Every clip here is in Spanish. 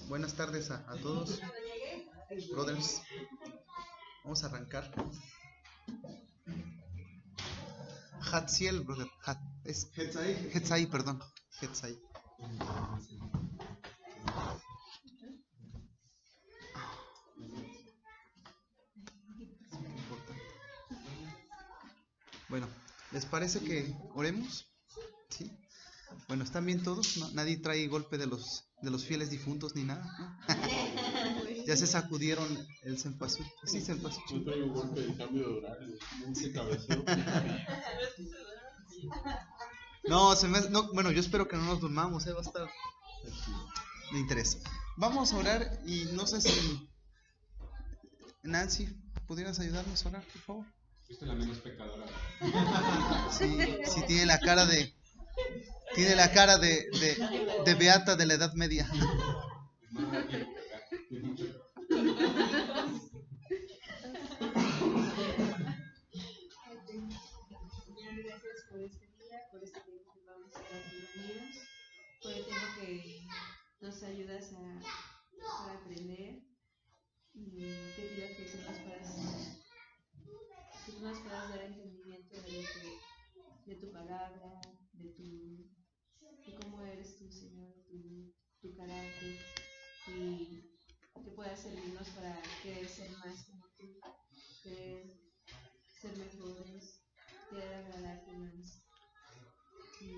Buenas tardes a todos, brothers. Vamos a arrancar. Hatziel, brother. Es Hetzai, perdón. Hetzai. Bueno, ¿les parece que oremos? ¿Sí? Bueno, ¿están bien todos? ¿No? Nadie trae golpe de los fieles difuntos ni nada, ¿no? Ya se sacudieron el cempasúchil. Sí, cempasúchil. Yo traigo golpe de cambio de horario. Se cabeceó. No, bueno, yo espero que no nos durmamos, va a estar de interés. Vamos a orar y no sé si Nancy, ¿pudieras ayudarnos a orar, por favor? Fuiste la menos pecadora. Sí, tiene la cara de beata de la Edad Media. Gracias por este día, por este tiempo que vamos a estar reunidos, por el tiempo que nos ayudas a aprender, y te pido que tú nos puedas dar entendimiento de tu palabra, de cómo eres tú, Señor, tu carácter, y que puedas servirnos para querer ser más como tú, querer ser mejores, querer agradarte más. Y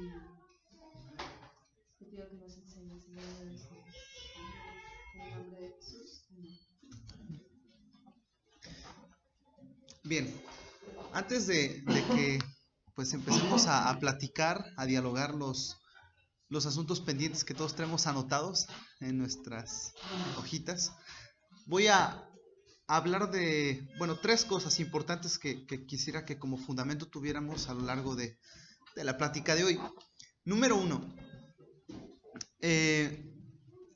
te pido que nos enseñes, Señor, en el nombre de Jesús. Amén. Bien, antes de que pues empecemos a platicar, a dialogar los asuntos pendientes que todos tenemos anotados en nuestras hojitas, voy a hablar de, tres cosas importantes que quisiera que como fundamento tuviéramos a lo largo de la plática de hoy. Número 1,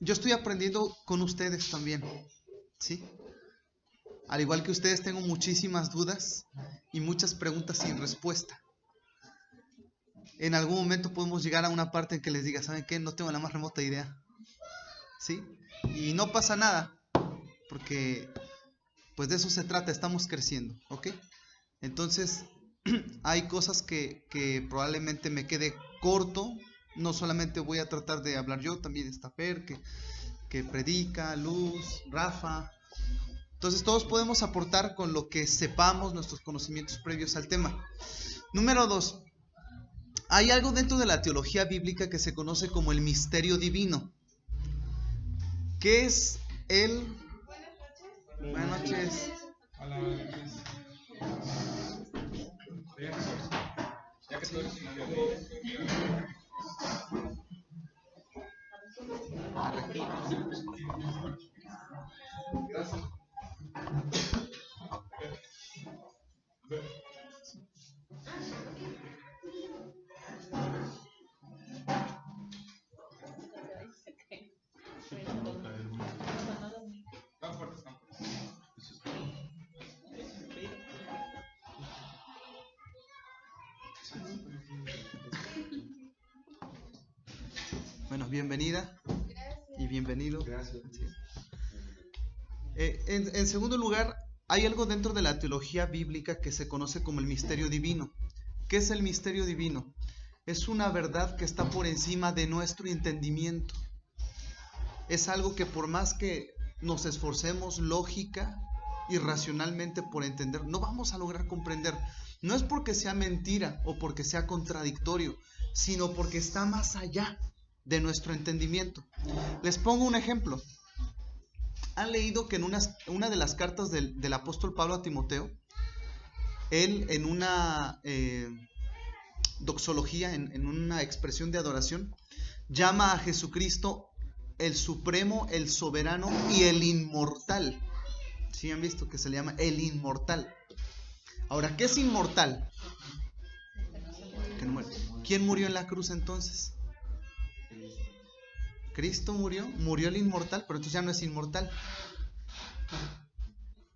yo estoy aprendiendo con ustedes también, ¿sí? Al igual que ustedes, tengo muchísimas dudas y muchas preguntas sin respuesta. En algún momento podemos llegar a una parte en que les diga, ¿saben qué? No tengo la más remota idea, ¿sí? Y no pasa nada, porque pues de eso se trata, estamos creciendo, ¿ok? Entonces, hay cosas que probablemente me quede corto. No solamente voy a tratar de hablar yo, también está Fer, que predica, Luz, Rafa. Entonces todos podemos aportar con lo que sepamos, nuestros conocimientos previos al tema. Número 2, hay algo dentro de la teología bíblica que se conoce como el misterio divino. ¿Qué es el...? Buenas noches. Hola, buenas noches. Ya que tú eres gracias. Bueno, bienvenida. Gracias. Y bienvenido. Gracias. En segundo lugar, hay algo dentro de la teología bíblica que se conoce como el misterio divino. ¿Qué es el misterio divino? Es una verdad que está por encima de nuestro entendimiento. Es algo que por más que nos esforcemos lógica y racionalmente por entender, no vamos a lograr comprender. No es porque sea mentira o porque sea contradictorio, sino porque está más allá de nuestro entendimiento. Les pongo un ejemplo. ¿Han leído que en una de las cartas del apóstol Pablo a Timoteo, él en una doxología, en una expresión de adoración, llama a Jesucristo el supremo, el soberano y el inmortal? ¿Sí han visto que se le llama el inmortal? Ahora, ¿qué es inmortal? Que no muere. ¿Quién murió en la cruz entonces? Cristo murió el inmortal, pero entonces ya no es inmortal.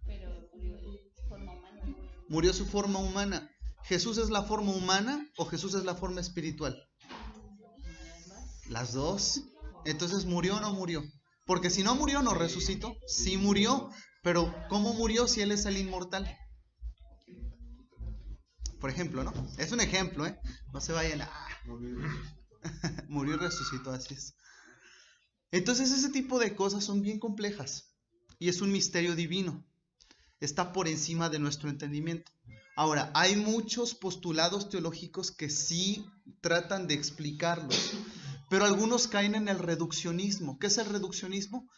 Pero murió su forma humana. Murió su forma humana. ¿Jesús es la forma humana o Jesús es la forma espiritual? Las dos. Entonces, ¿murió o no murió? Porque si no murió, no resucitó. Sí murió, pero ¿cómo murió si Él es el inmortal? Por ejemplo, ¿no? Es un ejemplo, ¿eh? No se vayan a... Murió y resucitó, así es. Entonces ese tipo de cosas son bien complejas y es un misterio divino. Está por encima de nuestro entendimiento. Ahora, hay muchos postulados teológicos que sí tratan de explicarlos, pero algunos caen en el reduccionismo. ¿Qué es el reduccionismo?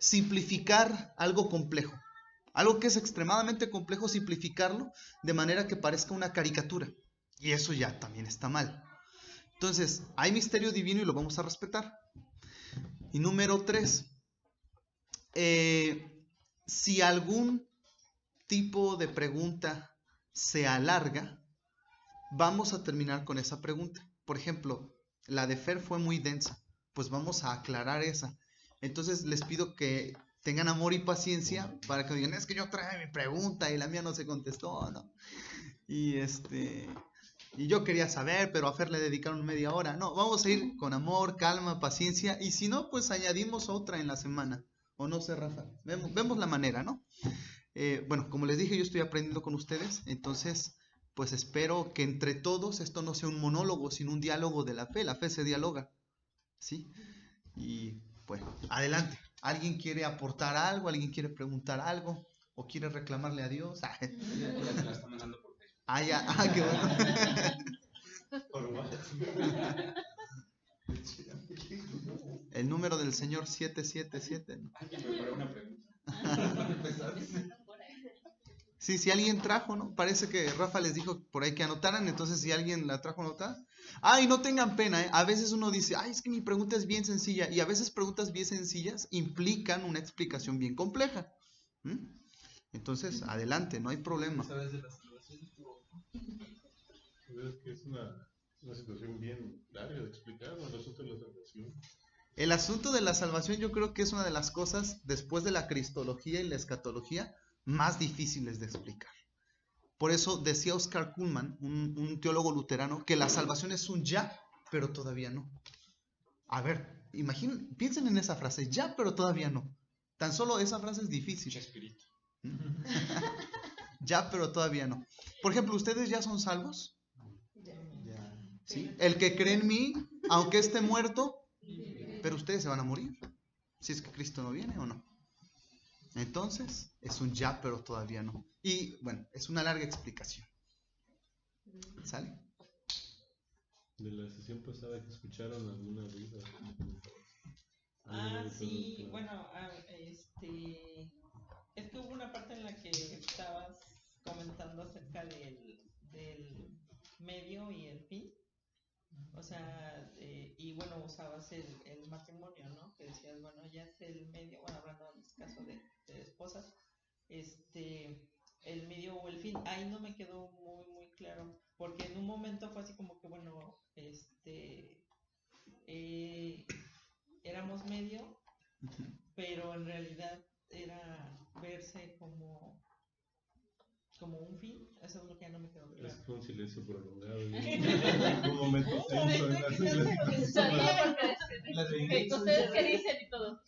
Simplificar algo complejo. Algo que es extremadamente complejo, simplificarlo de manera que parezca una caricatura. Y eso ya también está mal. Entonces, hay misterio divino y lo vamos a respetar. Y número 3, si algún tipo de pregunta se alarga, vamos a terminar con esa pregunta. Por ejemplo, la de Fer fue muy densa, pues vamos a aclarar esa. Entonces les pido que tengan amor y paciencia para que digan, es que yo traje mi pregunta y la mía no se contestó, ¿no? Y yo quería saber, pero a Fer le dedicaron media hora. No, vamos a ir con amor, calma, paciencia, y si no, pues añadimos otra en la semana. O no sé, Rafa, vemos la manera, ¿no? Bueno, como les dije, yo estoy aprendiendo con ustedes, entonces, pues espero que entre todos esto no sea un monólogo, sino un diálogo de la fe se dialoga, ¿sí? Y, pues, adelante. ¿Alguien quiere aportar algo? ¿Alguien quiere preguntar algo? ¿O quiere reclamarle a Dios? Ya se la está mandando por Facebook. Ya, qué bueno. Por WhatsApp. El número del Señor 777, ¿no? Ay, que me preparé una pregunta. Sí, si alguien trajo, ¿no? Parece que Rafa les dijo por ahí que anotaran, entonces si alguien la trajo anotada. Y no tengan pena, ¿eh? A veces uno dice, es que mi pregunta es bien sencilla, y a veces preguntas bien sencillas implican una explicación bien compleja. Entonces, adelante, no hay problema. ¿Sabes de la salvación? Es que es una situación bien larga de explicar, ¿no? El asunto de la salvación. El asunto de la salvación yo creo que es una de las cosas, después de la cristología y la escatología, más difíciles de explicar. Por eso decía Oscar Cullmann, un teólogo luterano, que la salvación es un ya, pero todavía no. A ver, piensen en esa frase, ya, pero todavía no. Tan solo esa frase es difícil. Espíritu. Ya, pero todavía no. Por ejemplo, ¿ustedes ya son salvos? Ya. ¿Sí? El que cree en mí, aunque esté muerto, pero ustedes se van a morir. Si es que Cristo no viene o no. Entonces, es un ya, pero todavía no. Y bueno, es una larga explicación. ¿Sale? De la sesión pasada que escucharon alguna duda. Sí, bueno, es que hubo una parte en la que estabas comentando acerca del medio y el fin. O sea, y bueno, usabas el matrimonio, ¿no? Que decías, bueno, ya es el medio, bueno, hablando en este caso de esposas, el medio o el fin. Ahí no me quedó muy claro, porque en un momento fue así como que, bueno, éramos medio, pero en realidad era verse como un fin. Eso es lo que ya no me quedó claro. Es un silencio prolongado. Un momento tenso en ¿Ustedes qué dicen y todo?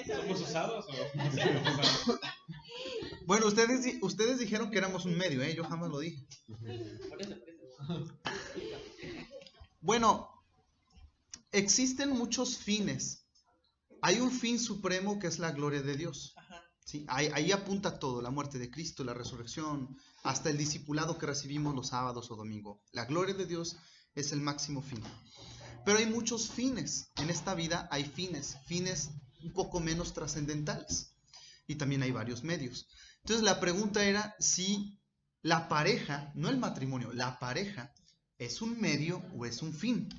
¿Somos usados o? Bueno, ustedes dijeron que éramos un medio, ¿eh? Yo jamás lo dije. Por eso. Bueno, existen muchos fines. Hay un fin supremo que es la gloria de Dios. ¿Sí? Ahí apunta todo, la muerte de Cristo, la resurrección, hasta el discipulado que recibimos los sábados o domingos. La gloria de Dios es el máximo fin. Pero hay muchos fines. En esta vida hay fines un poco menos trascendentales. Y también hay varios medios. Entonces la pregunta era si la pareja, no el matrimonio, la pareja es un medio o es un fin.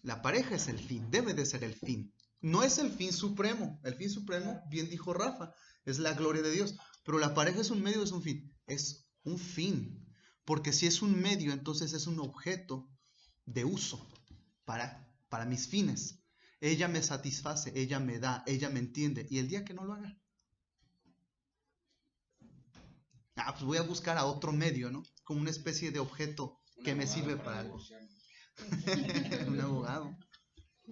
La pareja es el fin, debe de ser el fin. No es el fin supremo. El fin supremo, bien dijo Rafa, es la gloria de Dios. Pero la pareja es un medio o es un fin. Es un fin. Porque si es un medio, entonces es un objeto de uso para mis fines. Ella me satisface, ella me da, ella me entiende. Y el día que no lo haga, pues voy a buscar a otro medio, ¿no? Como una especie de objeto que me sirve para algo. Un abogado.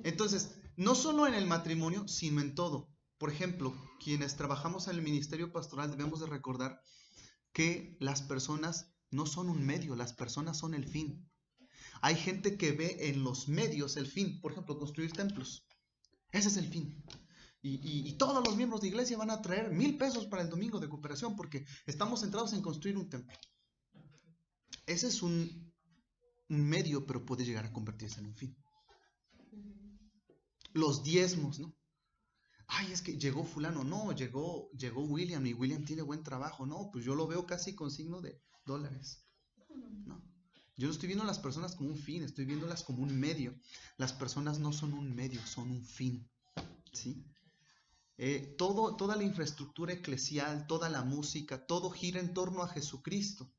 Entonces, no solo en el matrimonio, sino en todo. Por ejemplo, quienes trabajamos en el ministerio pastoral debemos de recordar que las personas no son un medio, las personas son el fin. Hay gente que ve en los medios el fin, por ejemplo, construir templos. Ese es el fin. Y todos los miembros de iglesia van a traer 1,000 pesos para el domingo de cooperación porque estamos centrados en construir un templo. Ese es un medio, pero puede llegar a convertirse en un fin. Los diezmos, ¿no? Ay, es que llegó fulano, no, llegó William y William tiene buen trabajo, no, pues yo lo veo casi con signo de dólares, ¿no? Yo no estoy viendo a las personas como un fin, estoy viéndolas como un medio. Las personas no son un medio, son un fin, ¿sí? Toda la infraestructura eclesial, toda la música, todo gira en torno a Jesucristo,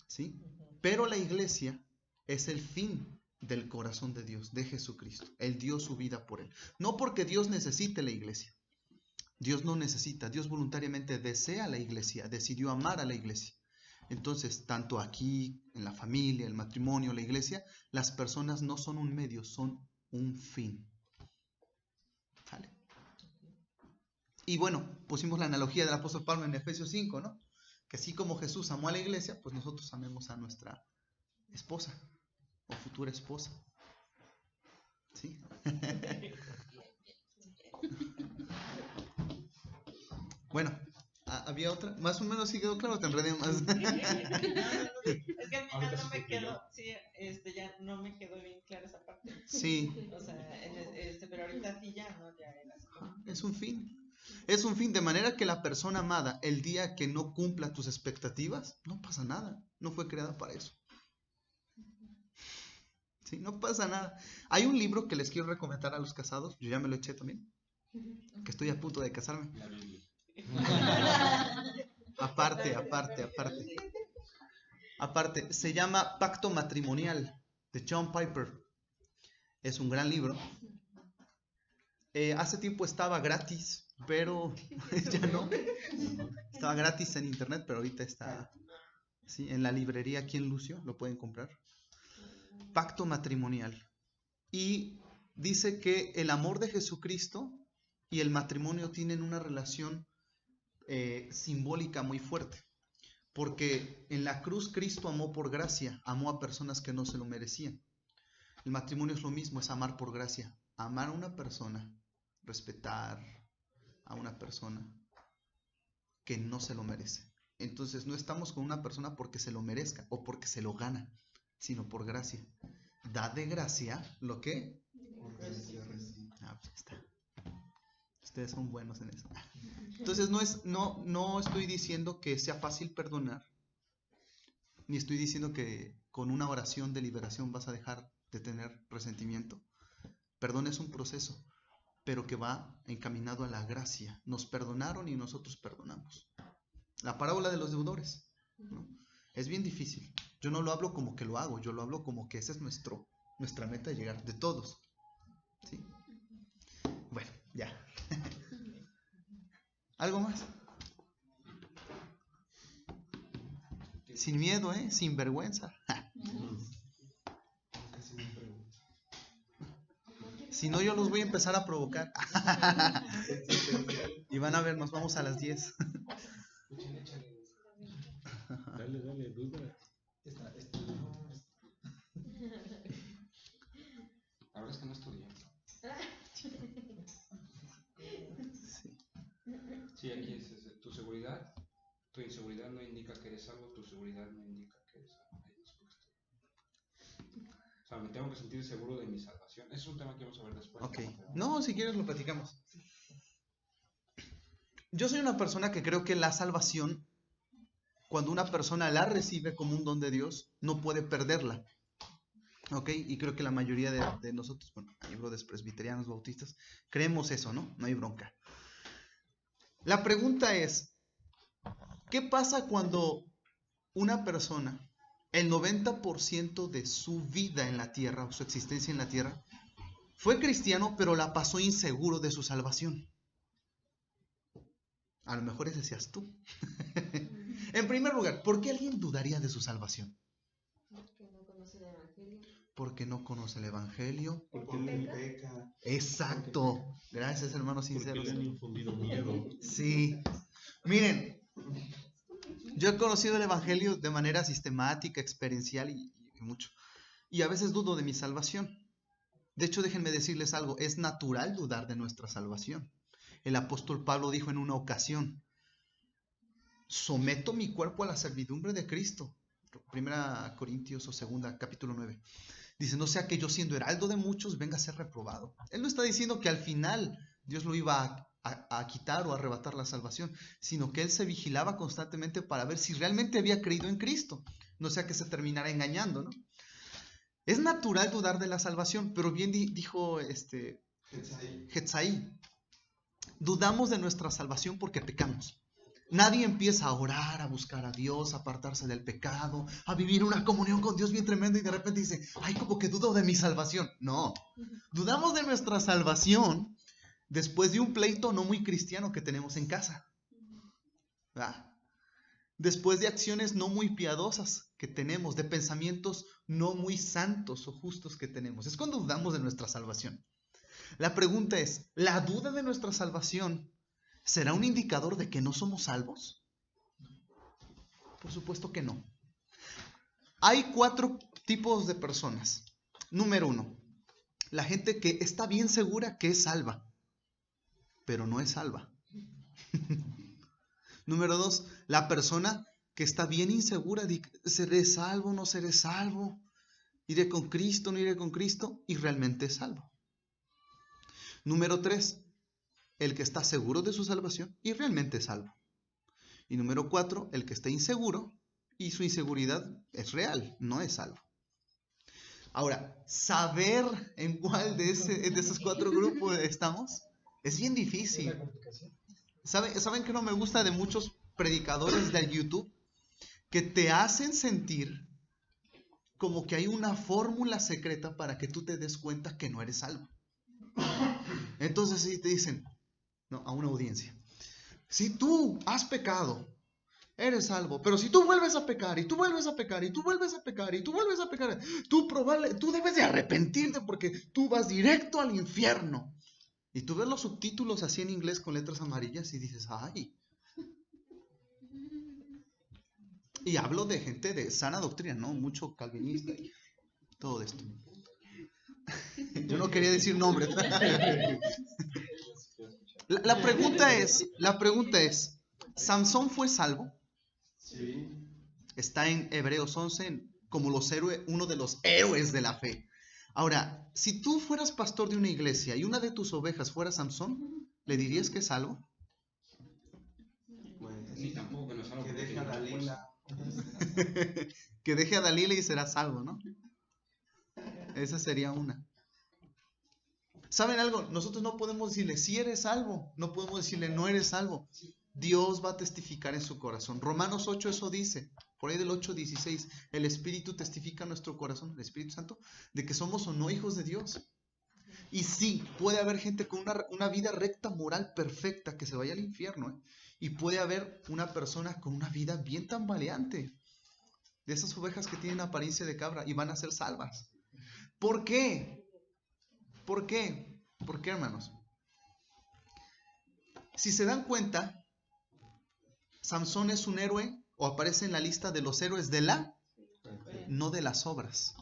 ¿sí? Pero la iglesia es el fin del corazón de Dios, de Jesucristo. Él dio su vida por él. No porque Dios necesite la iglesia. Dios no necesita. Dios voluntariamente desea la iglesia, decidió amar a la iglesia. Entonces, tanto aquí, en la familia, el matrimonio, la iglesia, las personas no son un medio, son un fin. ¿Sale? Y bueno, pusimos la analogía del apóstol Pablo en Efesios 5, ¿no? Que así como Jesús amó a la iglesia, pues nosotros amemos a nuestra esposa o futura esposa. ¿Sí? Bueno, había otra. Más o menos sí quedó claro, te enredé más. Es que al final no me quedó, sí, ya no me quedó bien clara esa parte. Sí. O sea, pero ahorita sí ya, ¿no? Ya era así como... Es un fin. Es un fin, de manera que la persona amada, el día que no cumpla tus expectativas, no pasa nada. No fue creada para eso. Sí, no pasa nada. Hay un libro que les quiero recomendar a los casados. Yo ya me lo eché también. Que estoy a punto de casarme. La Biblia. Aparte, se llama Pacto Matrimonial, de John Piper. Es un gran libro. Hace tiempo estaba gratis, pero ya no. Estaba gratis en internet, pero ahorita está, ¿sí?, en la librería aquí en Lucio, lo pueden comprar. Pacto Matrimonial. Y dice que el amor de Jesucristo y el matrimonio tienen una relación simbólica muy fuerte. Porque en la cruz Cristo amó por gracia, amó a personas que no se lo merecían. El matrimonio es lo mismo, es amar por gracia. Amar a una persona, respetar a una persona que no se lo merece. Entonces no estamos con una persona porque se lo merezca o porque se lo gana, sino por gracia. Da de gracia lo que... Pues está. Ustedes son buenos en eso. Entonces no estoy diciendo que sea fácil perdonar, ni estoy diciendo que con una oración de liberación vas a dejar de tener resentimiento. Perdón es un proceso, pero que va encaminado a la gracia. Nos perdonaron y nosotros perdonamos. La parábola de los deudores, ¿no? Es bien difícil. Yo no lo hablo como que lo hago, yo lo hablo como que esa es nuestra meta de llegar, de todos. ¿Sí? Bueno, ya. ¿Algo más? Sin miedo, sin vergüenza. Si no, yo los voy a empezar a provocar. Y van a ver, nos vamos a las 10. Dale, duda. La verdad es que no estudié. Sí, aquí es tu seguridad. Tu inseguridad no indica que eres salvo, tu seguridad no indica que eres salvo. O sea, me tengo que sentir seguro de mi salvación. Ese es un tema que vamos a ver después. Ok. No, si quieres lo platicamos. Yo soy una persona que creo que la salvación, cuando una persona la recibe como un don de Dios, no puede perderla. ¿Ok? Y creo que la mayoría de nosotros, bueno, hay brothers presbiterianos, bautistas, creemos eso, ¿no? No hay bronca. La pregunta es, ¿qué pasa cuando una persona, el 90% de su vida en la tierra, o su existencia en la tierra, fue cristiano, pero la pasó inseguro de su salvación? A lo mejor ese seas tú. En primer lugar, ¿por qué alguien dudaría de su salvación? Porque no conoce el evangelio. Porque no conoce el Evangelio. Porque le peca. Exacto. Gracias, hermanos Porque sinceros. le han infundido miedo. Sí. Miren, yo he conocido el Evangelio de manera sistemática, experiencial y mucho. Y a veces dudo de mi salvación. De hecho, déjenme decirles algo. Es natural dudar de nuestra salvación. El apóstol Pablo dijo en una ocasión: someto mi cuerpo a la servidumbre de Cristo. 1 Corintios o 2, capítulo 9. Dice, no sea que yo siendo heraldo de muchos venga a ser reprobado. Él no está diciendo que al final Dios lo iba a quitar o a arrebatar la salvación, sino que él se vigilaba constantemente para ver si realmente había creído en Cristo. No sea que se terminara engañando, ¿no? Es natural dudar de la salvación, pero bien dijo Getzaí, dudamos de nuestra salvación porque pecamos. Nadie empieza a orar, a buscar a Dios, a apartarse del pecado, a vivir una comunión con Dios bien tremenda y de repente dice, ay, como que dudo de mi salvación. No, dudamos de nuestra salvación después de un pleito no muy cristiano que tenemos en casa. ¿Verdad? Después de acciones no muy piadosas que tenemos, de pensamientos no muy santos o justos que tenemos. Es cuando dudamos de nuestra salvación. La pregunta es, ¿la duda de nuestra salvación será un indicador de que no somos salvos? Por supuesto que no. Hay 4 tipos de personas. Número 1, la gente que está bien segura que es salva, pero no es salva. Número 2, la persona que está bien insegura de seré salvo, no seré salvo, iré con Cristo, no iré con Cristo, y realmente es salvo. Número 3, el que está seguro de su salvación y realmente es salvo. Y número 4, el que está inseguro y su inseguridad es real, no es salvo. Ahora, saber en cuál de esos 4 grupos estamos es bien difícil. ¿Saben qué no me gusta de muchos predicadores de YouTube? Que te hacen sentir como que hay una fórmula secreta para que tú te des cuenta que no eres salvo. Entonces sí te dicen, no, a una audiencia, si tú has pecado, eres salvo, pero si tú vuelves a pecar, y tú vuelves a pecar, y tú vuelves a pecar, y tú vuelves a pecar, tú debes de arrepentirte porque tú vas directo al infierno. Y tú ves los subtítulos así en inglés con letras amarillas y dices, ay. Y hablo de gente de sana doctrina, ¿no? Mucho calvinista y todo esto. Yo no quería decir nombres. La pregunta es, ¿Sansón fue salvo? Sí. Está en Hebreos 11 como uno de los héroes de la fe. Ahora, si tú fueras pastor de una iglesia y una de tus ovejas fuera Sansón, ¿le dirías que es salvo? Pues, Ni tampoco que no es algo que porque deje a tiene Dalila. Que deje a Dalila y será salvo, ¿no? Esa sería una. ¿Saben algo? Nosotros no podemos decirle si eres salvo, no podemos decirle no eres salvo. Dios va a testificar en su corazón. Romanos 8 eso dice, por ahí del 8:16, el Espíritu testifica en nuestro corazón, el Espíritu Santo, de que somos o no hijos de Dios. Y sí, puede haber gente con una vida recta, moral, perfecta, que se vaya al infierno, ¿eh? Y puede haber una persona con una vida bien tambaleante, de esas ovejas que tienen apariencia de cabra y van a ser salvas. ¿Por qué? ¿Por qué? ¿Por qué, hermanos? Si se dan cuenta, Sansón es un héroe o aparece en la lista de los héroes de no de las obras.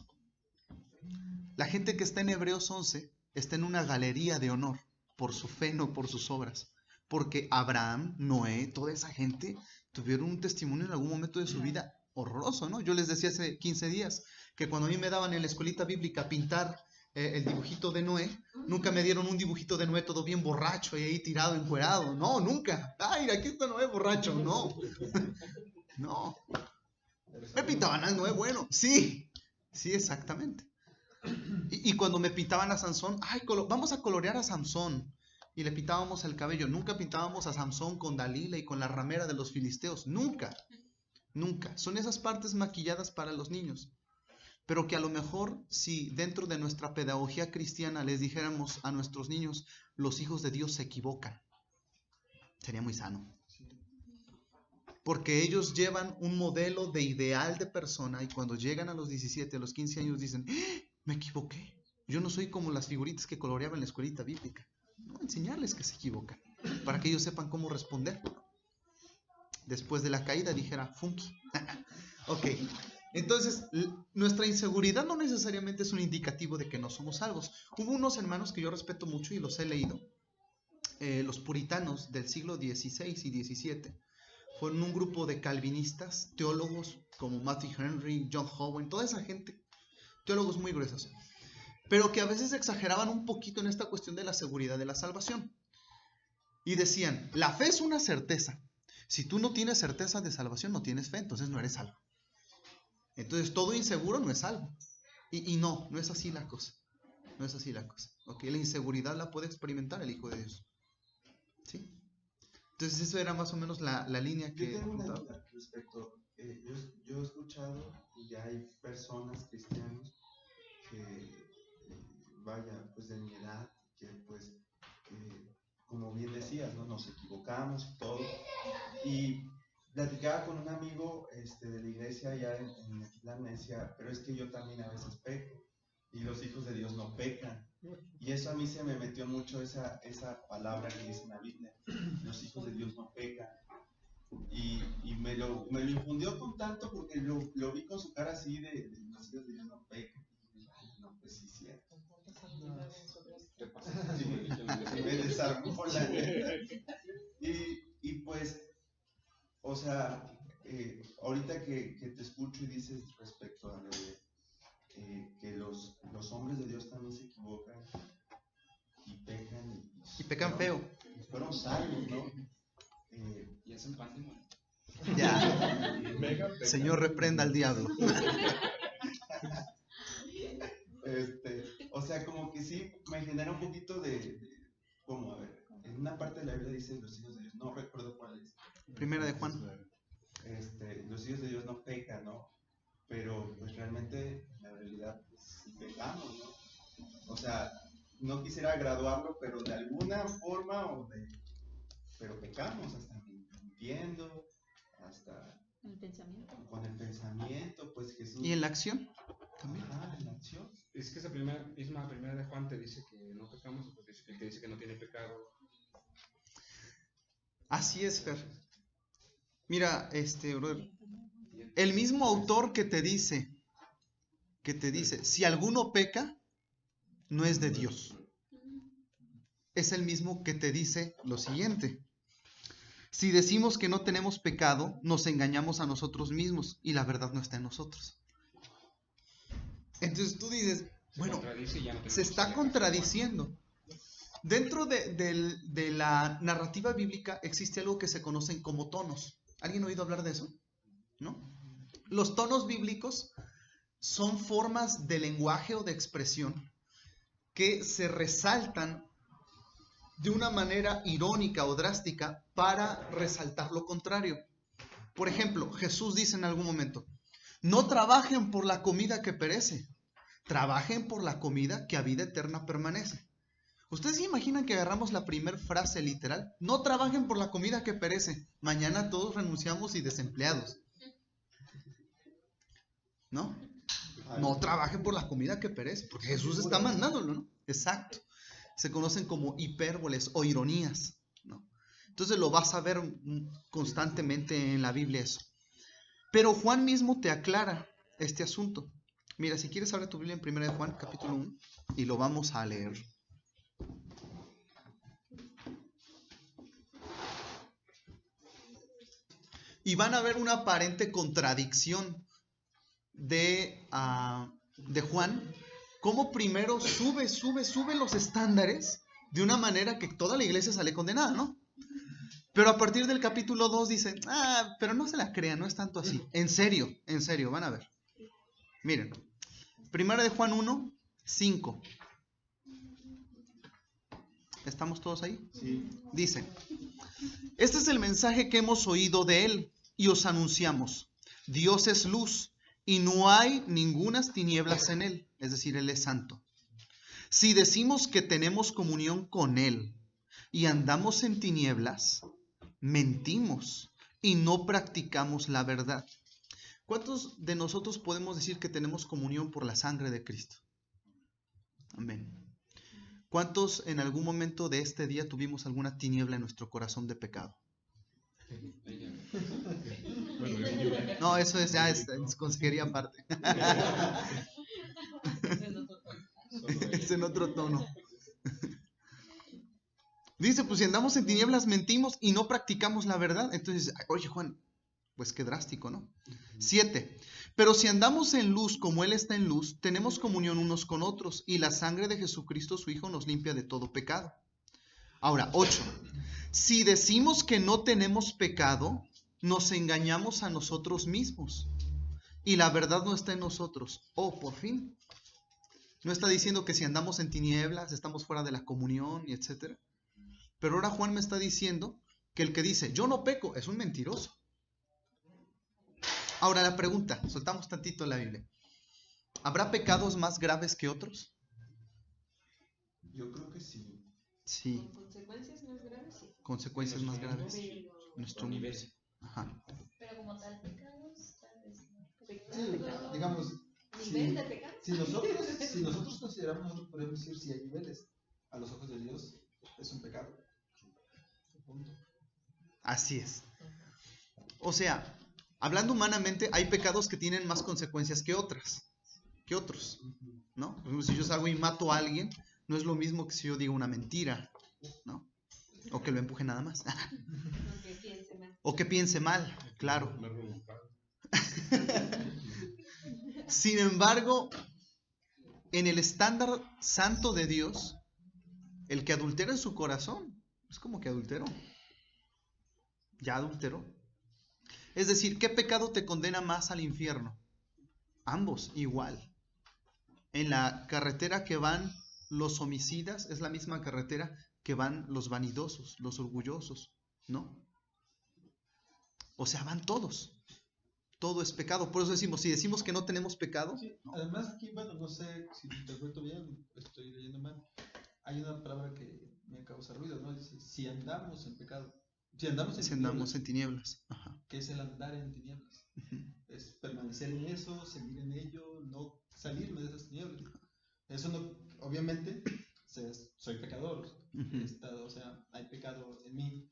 La gente que está en Hebreos 11 está en una galería de honor por su fe, no por sus obras. Porque Abraham, Noé, toda esa gente tuvieron un testimonio en algún momento de su vida horroroso, ¿no? Yo les decía hace 15 días que cuando a mí me daban en la escuelita bíblica pintar el dibujito de Noé, nunca me dieron un dibujito de Noé todo bien borracho y ahí tirado, encuerado. No, nunca. Ay, aquí está Noé borracho. No. No. Me pintaban al Noé bueno. Sí. Sí, exactamente. Y cuando me pintaban a Sansón, ay, vamos a colorear a Sansón. Y le pintábamos el cabello. Nunca pintábamos a Sansón con Dalila y con la ramera de los filisteos. Nunca. Nunca. Son esas partes maquilladas para los niños. Pero que a lo mejor si dentro de nuestra pedagogía cristiana les dijéramos a nuestros niños, los hijos de Dios se equivocan, sería muy sano. Porque ellos llevan un modelo de ideal de persona y cuando llegan a los 17, a los 15 años dicen, me equivoqué. Yo no soy como las figuritas que coloreaba en la escuelita bíblica. No, enseñarles que se equivocan, para que ellos sepan cómo responder. Después de la caída dijera, funky. Ok, entonces nuestra inseguridad no necesariamente es un indicativo de que no somos salvos. Hubo unos hermanos que yo respeto mucho y los he leído, los puritanos del siglo XVI y XVII. Fueron un grupo de calvinistas, teólogos como Matthew Henry, John Owen, toda esa gente, teólogos muy gruesos, pero que a veces exageraban un poquito en esta cuestión de la seguridad de la salvación. Y decían, la fe es una certeza. Si tú no tienes certeza de salvación, no tienes fe, entonces no eres salvo. Entonces todo inseguro no es salvo. Y no es así la cosa. No es así la cosa. ¿Okay? La inseguridad la puede experimentar el Hijo de Dios. ¿Sí? Entonces eso era más o menos la línea que... Yo tengo una duda respecto, yo he escuchado y ya hay personas cristianos que, vaya, pues de mi edad, que pues, como bien decías, ¿no? Nos equivocamos y todo, y platicaba con un amigo de la iglesia ya en Metlán, me decía, pero es que yo también a veces peco, y los hijos de Dios no pecan. Y eso a mí se me metió mucho esa palabra que dice en la Biblia, los hijos de Dios no pecan. Y me lo infundió con tanto porque lo vi con su cara así de los hijos de Dios no pecan. Y dije, ay, no, pues sí, cierto. Sí, me desarmó la neta. Y pues, o sea, ahorita que te escucho y dices respecto a lo de que los hombres de Dios también se equivocan y pecan. Y pecan feo. Fueron salvos, ¿no? Y hacen pan de muerto. Ya. Señor, reprenda al diablo. O sea, como que sí me genera un poquito como, a ver, en una parte de la Biblia dice los hijos de Dios, no recuerdo cuál es. Primera de Juan. Los hijos de Dios no pecan, ¿no? Pero pues realmente, en la realidad, pues sí pecamos, ¿no? O sea, no quisiera graduarlo, pero de alguna forma, pero pecamos, hasta mintiendo, hasta El pensamiento. con el pensamiento, pues Jesús. ¿Y en la acción? También. Ajá, en la acción. Es que esa misma primera de Juan te dice que no pecamos, pues el que dice que no tiene pecado. Así es, Fer. Mira, brother, el mismo autor que te dice, si alguno peca, no es de Dios. Es el mismo que te dice lo siguiente: si decimos que no tenemos pecado, nos engañamos a nosotros mismos y la verdad no está en nosotros. Entonces tú dices, bueno, se está contradiciendo. Dentro de la narrativa bíblica existe algo que se conocen como tonos. ¿Alguien ha oído hablar de eso? ¿No? Los tonos bíblicos son formas de lenguaje o de expresión que se resaltan de una manera irónica o drástica para resaltar lo contrario. Por ejemplo, Jesús dice en algún momento, no trabajen por la comida que perece, trabajen por la comida que a vida eterna permanece. ¿Ustedes se imaginan que agarramos la primera frase literal? No trabajen por la comida que perece, mañana todos renunciamos y desempleados. ¿No? No trabajen por la comida que perece, porque Jesús está mandándolo, ¿no? Exacto. Se conocen como hipérboles o ironías, ¿no? Entonces lo vas a ver constantemente en la Biblia eso. Pero Juan mismo te aclara este asunto. Mira, si quieres abre tu Biblia en 1 Juan, capítulo 1, y lo vamos a leer. Y van a ver una aparente contradicción de Juan, cómo primero sube los estándares de una manera que toda la iglesia sale condenada, ¿no? Pero a partir del capítulo 2 dice, pero no se la crean, no es tanto así. En serio, van a ver. Miren, 1 de Juan 1, 5. ¿Estamos todos ahí? Sí. Dice, este es el mensaje que hemos oído de él y os anunciamos. Dios es luz y no hay ningunas tinieblas en él, es decir, él es santo. Si decimos que tenemos comunión con él y andamos en tinieblas, mentimos y no practicamos la verdad. ¿Cuántos de nosotros podemos decir que tenemos comunión por la sangre de Cristo? Amén. ¿Cuántos en algún momento de este día tuvimos alguna tiniebla en nuestro corazón de pecado? No, eso es ya es consejería aparte. Es en otro tono. Dice, pues si andamos en tinieblas mentimos y no practicamos la verdad. Entonces, oye Juan, pues qué drástico, ¿no? 7. Pero si andamos en luz como Él está en luz, tenemos comunión unos con otros y la sangre de Jesucristo su Hijo nos limpia de todo pecado. Ahora, 8. Si decimos que no tenemos pecado, nos engañamos a nosotros mismos y la verdad no está en nosotros. Oh, por fin. No está diciendo que si andamos en tinieblas, estamos fuera de la comunión y etcétera. Pero ahora Juan me está diciendo que el que dice, yo no peco, es un mentiroso. Ahora la pregunta, soltamos tantito la Biblia. ¿Habrá pecados más graves que otros? Yo creo que sí. Sí. Con consecuencias más graves, sí. Consecuencias más graves. Pero, Nuestro nivel. Ajá. Pero como tal, pecados, tal vez no. Sí, digamos, ¿nivel de pecado? si nosotros consideramos, nosotros podemos decir si hay niveles. A los ojos de Dios es un pecado. Punto. Así es. O sea, hablando humanamente, hay pecados que tienen más consecuencias que otros, ¿no? Por ejemplo, si yo salgo y mato a alguien, no es lo mismo que si yo diga una mentira, ¿no? O que lo empuje nada más. No, que piense mal. O que piense mal, claro. Me robo un pan. Sin embargo, en el estándar santo de Dios, el que adultera en su corazón, es como que adulteró. Ya adulteró. Es decir, ¿qué pecado te condena más al infierno? Ambos, igual. En la carretera que van los homicidas, es la misma carretera que van los vanidosos, los orgullosos, ¿no? O sea, van todos. Todo es pecado. Por eso decimos, si decimos que no tenemos pecado. Sí, además aquí, bueno, no sé si te interpreto bien, estoy leyendo mal. Hay una palabra que me causa ruido, ¿no? Dice, si andamos en pecado. Si andamos en tinieblas. Ajá. ¿Qué es el andar en tinieblas? Es permanecer en eso, seguir en ello, no salirme de esas tinieblas. Eso no, obviamente, soy pecador, o sea, hay pecado en mí,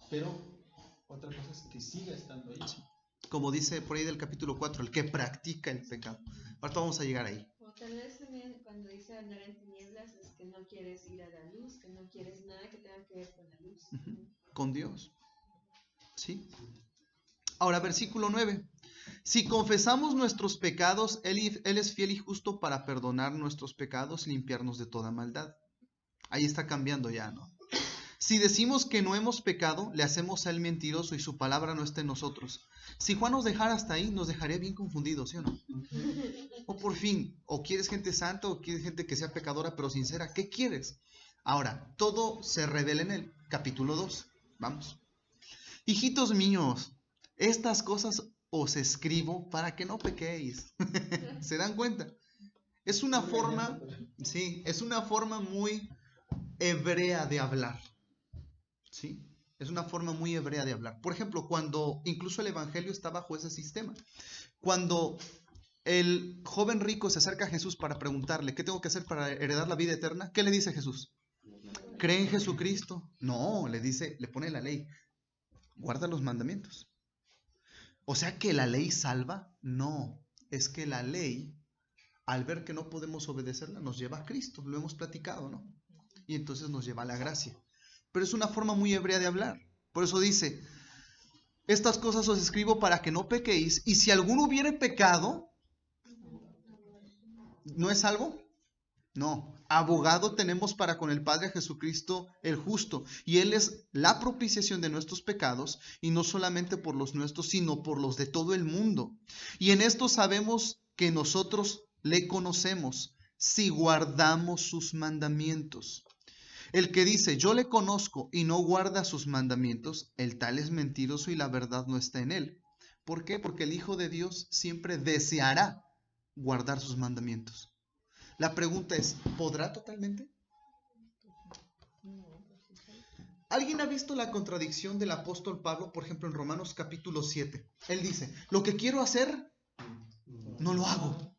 pero otra cosa es que siga estando ahí. Como dice por ahí del capítulo 4, el que practica el pecado. Ahorita vamos a llegar ahí. O tal vez también cuando dice andar en tinieblas es que no quieres ir a la luz, que no quieres nada que tenga que ver con la luz. Con Dios. ¿Sí? Ahora, versículo 9. Si confesamos nuestros pecados, Él es fiel y justo para perdonar nuestros pecados y limpiarnos de toda maldad. Ahí está cambiando ya, ¿no? Si decimos que no hemos pecado, le hacemos a Él mentiroso y su palabra no está en nosotros. Si Juan nos dejara hasta ahí, nos dejaría bien confundidos, ¿sí o no? O por fin, o quieres gente santa o quieres gente que sea pecadora pero sincera. ¿Qué quieres? Ahora, todo se revela en el capítulo 2. Vamos. Hijitos míos, estas cosas os escribo para que no pequéis. ¿Se dan cuenta? Es una forma, sí, es una forma muy hebrea de hablar. ¿Sí? Es una forma muy hebrea de hablar. Por ejemplo, cuando incluso el evangelio está bajo ese sistema. Cuando el joven rico se acerca a Jesús para preguntarle, ¿qué tengo que hacer para heredar la vida eterna? ¿Qué le dice Jesús? ¿Cree en Jesucristo? No, le dice, le pone la ley. Guarda los mandamientos. O sea que la ley salva. No, es que la ley, al ver que no podemos obedecerla, nos lleva a Cristo. Lo hemos platicado, ¿no? Y entonces nos lleva a la gracia. Pero es una forma muy hebrea de hablar. Por eso dice, estas cosas os escribo para que no pequéis, y si alguno hubiere pecado, ¿no es salvo? No. Abogado tenemos para con el Padre, Jesucristo el justo, y Él es la propiciación de nuestros pecados, y no solamente por los nuestros, sino por los de todo el mundo. Y en esto sabemos que nosotros le conocemos, si guardamos sus mandamientos. El que dice, yo le conozco y no guarda sus mandamientos, el tal es mentiroso y la verdad no está en él. ¿Por qué? Porque el Hijo de Dios siempre deseará guardar sus mandamientos. La pregunta es, ¿podrá totalmente? ¿Alguien ha visto la contradicción del apóstol Pablo, por ejemplo, en Romanos capítulo 7? Él dice, lo que quiero hacer, no lo hago.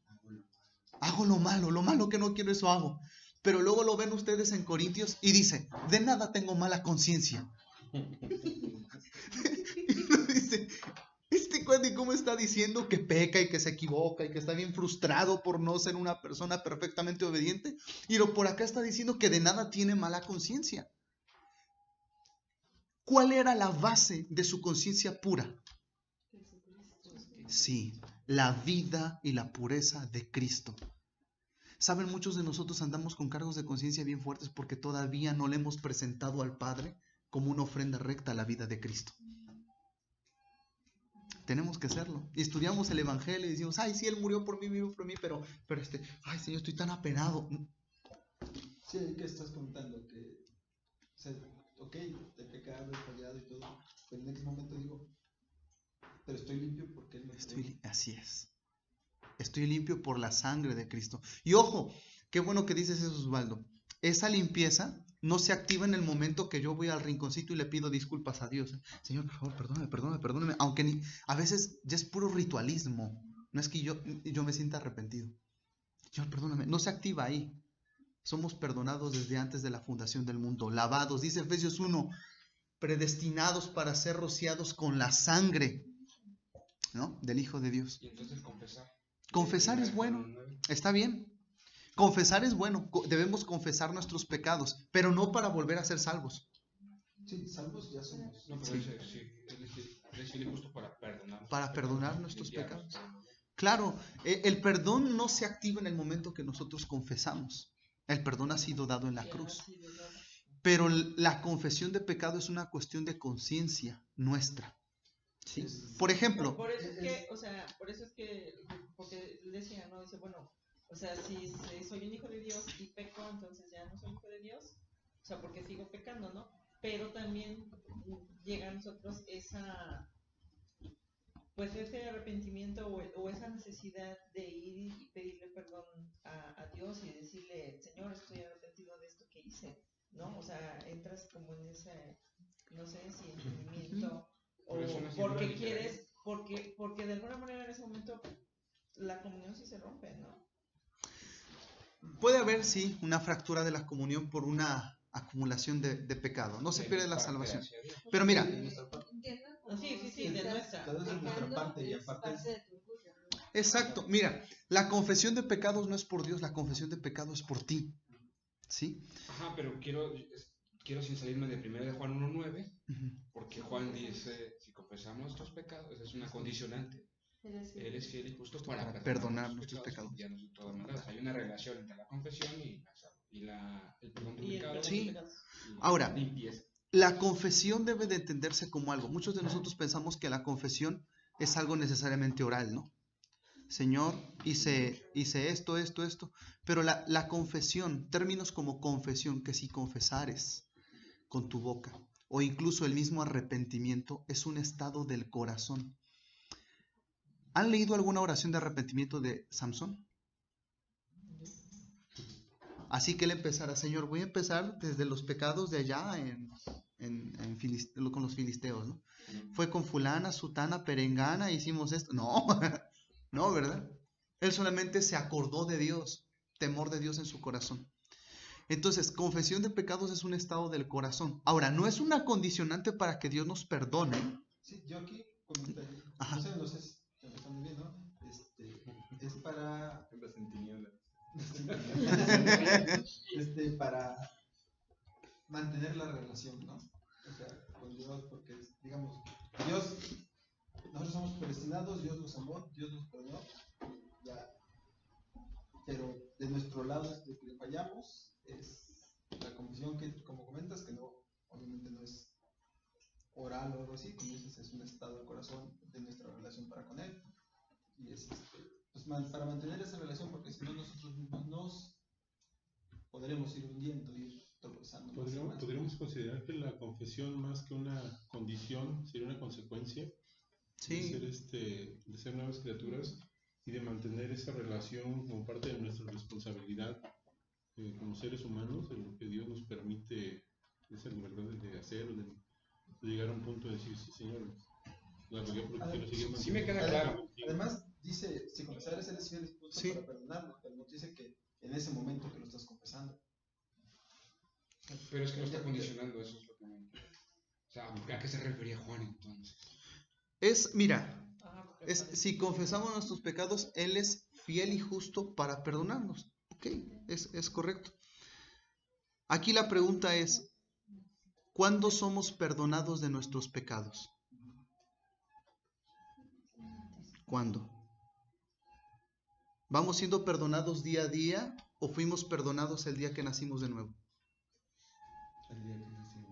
Hago hago lo malo que no quiero, eso hago. Pero luego lo ven ustedes en Corintios y dice, de nada tengo mala conciencia. Y uno dice, este cuate, ¿cómo está diciendo que peca y que se equivoca y que está bien frustrado por no ser una persona perfectamente obediente? Y por acá está diciendo que de nada tiene mala conciencia. ¿Cuál era la base de su conciencia pura? Sí, la vida y la pureza de Cristo. ¿Saben? Muchos de nosotros andamos con cargos de conciencia bien fuertes porque todavía no le hemos presentado al Padre como una ofrenda recta a la vida de Cristo. Tenemos que hacerlo. Y estudiamos el Evangelio y decimos, ay, sí, Él murió por mí, pero ay, Señor, estoy tan apenado. Sí, que estás contando que, o sea, ok, he pecado, he fallado y todo, pero en ese momento digo, pero estoy limpio porque Él me perdonó. Así es. Estoy limpio por la sangre de Cristo. Y ojo, qué bueno que dices eso, Osvaldo. Esa limpieza no se activa en el momento que yo voy al rinconcito y le pido disculpas a Dios. Señor, por favor, perdóname. Aunque a veces ya es puro ritualismo. No es que yo me sienta arrepentido. Señor, perdóname. No se activa ahí. Somos perdonados desde antes de la fundación del mundo. Lavados, dice Efesios 1, predestinados para ser rociados con la sangre, ¿no?, del Hijo de Dios. Y entonces confesar. Confesar es bueno. Está bien. Confesar es bueno. Debemos confesar nuestros pecados, pero no para volver a ser salvos. Sí, salvos ya somos. No, pero sí, Él es justo para perdonar. Para perdonar nuestros pecados. Claro, el perdón no se activa en el momento que nosotros confesamos. El perdón ha sido dado en la cruz. Pero la confesión de pecado es una cuestión de conciencia nuestra. ¿Sí? Por ejemplo. Por eso es que, porque decía, ¿no? Dice, bueno, o sea, si soy un hijo de Dios y peco, entonces ya no soy hijo de Dios. O sea, porque sigo pecando, ¿no? Pero también llega a nosotros ese arrepentimiento o esa necesidad de ir y pedirle perdón a Dios y decirle, Señor, estoy arrepentido de esto que hice, ¿no? O sea, entras como en ese, no sé si entendimiento o porque quieres, porque de alguna manera en ese momento la comunión sí se rompe, ¿no? Puede haber, sí, una fractura de la comunión por una acumulación de pecado. No se pierde la salvación. Pero mira. Sí, de nuestra. Todo es de nuestra parte y aparte. Exacto. Mira, la confesión de pecados no es por Dios, la confesión de pecado es por ti. ¿Sí? Ajá, pero quiero sin salirme de 1 de Juan 1:9, porque Juan dice, si confesamos nuestros pecados, esa es una condicionante. Él es fiel y justo para perdonar nuestros pecados. Ya no, de todas maneras, hay una relación entre la confesión y el perdón de pecados. Sí. Ahora, la confesión debe de entenderse como algo. Muchos de nosotros pensamos que la confesión es algo necesariamente oral, ¿no? Señor, hice esto, pero la confesión, términos como confesión, que si confesares con tu boca, o incluso el mismo arrepentimiento, es un estado del corazón. ¿Han leído alguna oración de arrepentimiento de Samson? Así que él empezará, Señor, voy a empezar desde los pecados de allá con los filisteos, ¿no? Fue con fulana, sutana, perengana, hicimos esto. No, no, ¿verdad? Él solamente se acordó de Dios, temor de Dios en su corazón. Entonces, confesión de pecados es un estado del corazón. Ahora, no es una condicionante para que Dios nos perdone. Sí, yo aquí comentaría, no sé si están bien, ¿no? Es para... para mantener la relación, ¿no? O sea, con Dios, porque, digamos, Dios, nosotros somos predestinados, Dios nos amó, Dios nos perdonó, ya, pero de nuestro lado, de que le fallamos, es la confesión que, como comentas, que no, obviamente no es oral o algo así, como dices, es un estado del corazón de nuestra relación para con Él, y es pues para mantener esa relación, porque si no nosotros mismos nos podremos ir hundiendo, ir tropezando. ¿Podríamos considerar que la confesión, más que una condición, sería una consecuencia de ser nuevas criaturas y de mantener esa relación como parte de nuestra responsabilidad como seres humanos, en lo que Dios nos permite esa libertad de hacer, de llegar a un punto de decir, sí, Señor, la regué porque quiero seguir manteniendo. Sí me queda claro. Además, dice, si confesares eres fiel y justo para perdonarnos, pero no dice que en ese momento que lo estás confesando. Pero es que no está condicionando, eso es lo que me... O sea, ¿a qué se refería Juan entonces? Mira, si confesamos nuestros pecados, Él es fiel y justo para perdonarnos. Ok, es correcto. Aquí la pregunta es, ¿cuándo somos perdonados de nuestros pecados? ¿Cuándo? ¿Vamos siendo perdonados día a día o fuimos perdonados el día que nacimos de nuevo? El día que nacimos.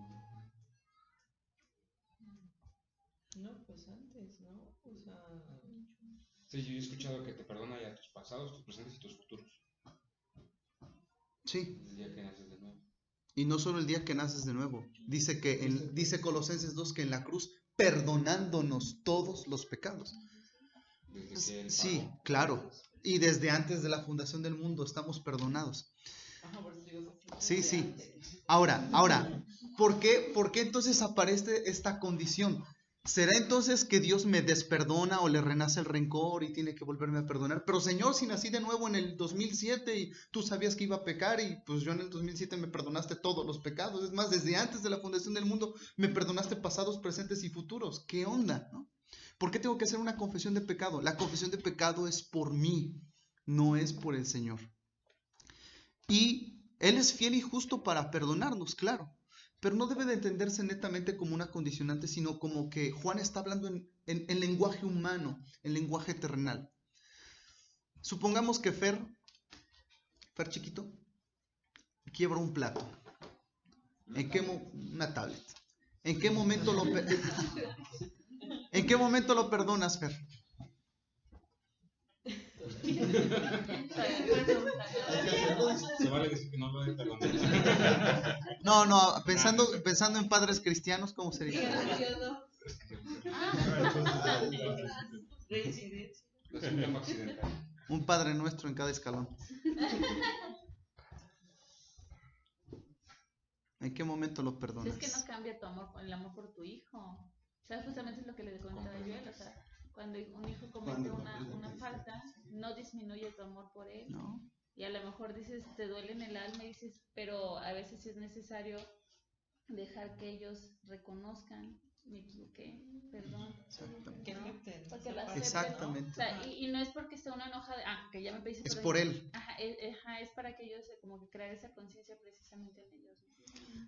No, pues antes, ¿no? O sea... Sí, yo he escuchado que te perdona ya tus pasados, tus presentes y tus futuros. Sí. El día que naces de nuevo. Y no solo el día que naces de nuevo. Dice Colosenses 2 que en la cruz, perdonándonos todos los pecados. Sí, claro. Y desde antes de la fundación del mundo estamos perdonados. Sí. Ahora, ¿por qué entonces aparece esta condición? ¿Será entonces que Dios me desperdona o le renace el rencor y tiene que volverme a perdonar? Pero Señor, si nací de nuevo en el 2007 y tú sabías que iba a pecar y pues yo en el 2007 me perdonaste todos los pecados. Es más, desde antes de la fundación del mundo me perdonaste pasados, presentes y futuros. ¿Qué onda, no? ¿Por qué tengo que hacer una confesión de pecado? La confesión de pecado es por mí, no es por el Señor. Y Él es fiel y justo para perdonarnos, claro. Pero no debe de entenderse netamente como una condicionante, sino como que Juan está hablando en lenguaje humano, en lenguaje terrenal. Supongamos que Fer chiquito, quiebra un plato. Una tablet. ¿En qué momento lo perdonas, Fer? Se vale decir que no lo he perdonado. No, pensando en padres cristianos, ¿cómo sería? Un Padre Nuestro en cada escalón. ¿En qué momento lo perdonas? Es que no cambia tu amor, el amor por tu hijo. O sea, justamente es lo que le contaba yo. O sea, cuando un hijo comete una falta, no disminuye tu amor por él. No. Y a lo mejor dices, te duele en el alma y dices, pero a veces es necesario dejar que ellos reconozcan, me equivoqué, perdón. Exactamente. ¿No? O sea, y no es porque esté uno enojado, que ya me pediste es perdón. por él. Es para que ellos como que crear esa conciencia precisamente en ellos.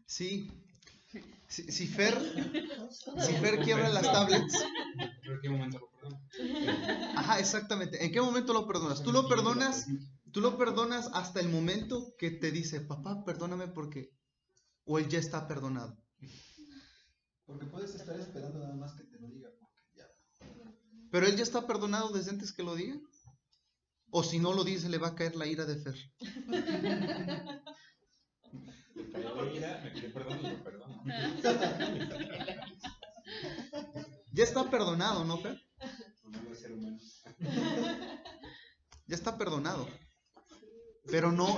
Sí. Si Fer quiebra las tablets. ¿Pero en qué momento lo perdonas? Exactamente. ¿En qué momento lo perdonas? Tú lo perdonas hasta el momento que te dice, papá, perdóname porque... O él ya está perdonado. Porque puedes estar esperando nada más que te lo diga. Ya. Pero él ya está perdonado desde antes que lo diga. O si no lo dice, le va a caer la ira de Fer. Le cae la ira, me pide perdón y lo perdono. Ya está perdonado, ¿no, Fer? No es ser humano. Ya está perdonado. Pero no...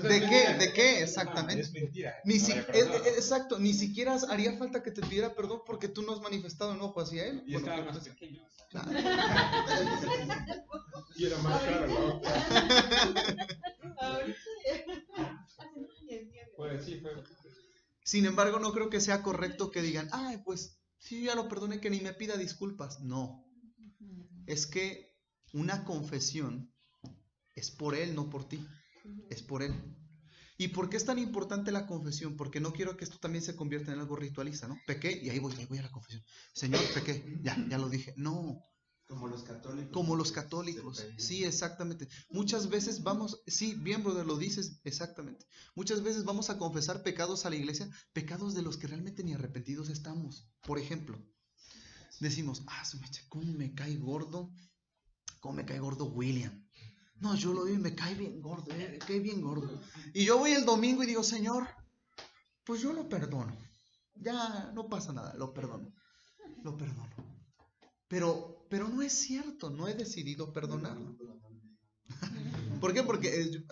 ¿De qué? ¿De qué? Exactamente. Es mentira. Exacto, ni siquiera haría falta que te pidiera perdón porque tú no has manifestado enojo hacia él. Y estaba más pequeño. Claro. Y era más caro, ¿no? Pues sí, fue. Sin embargo, no creo que sea correcto que digan, pues sí, ya lo perdoné, que ni me pida disculpas. No. Es que una confesión es por él, no por ti. Es por él. ¿Y por qué es tan importante la confesión? Porque no quiero que esto también se convierta en algo ritualista, ¿no? Pequé y ahí voy a la confesión. Señor, pequé, ya lo dije. No. Como los católicos. Como los católicos. Sí, exactamente. Muchas veces sí, bien, brother, lo dices exactamente. Muchas veces vamos a confesar pecados a la iglesia, pecados de los que realmente ni arrepentidos estamos. Por ejemplo, decimos, ¿cómo me cae gordo William? No, yo lo digo y me cae bien gordo, Y yo voy el domingo y digo, Señor, pues yo lo perdono. Ya no pasa nada, lo perdono. Pero no es cierto, no he decidido perdonarlo. ¿Por qué? Porque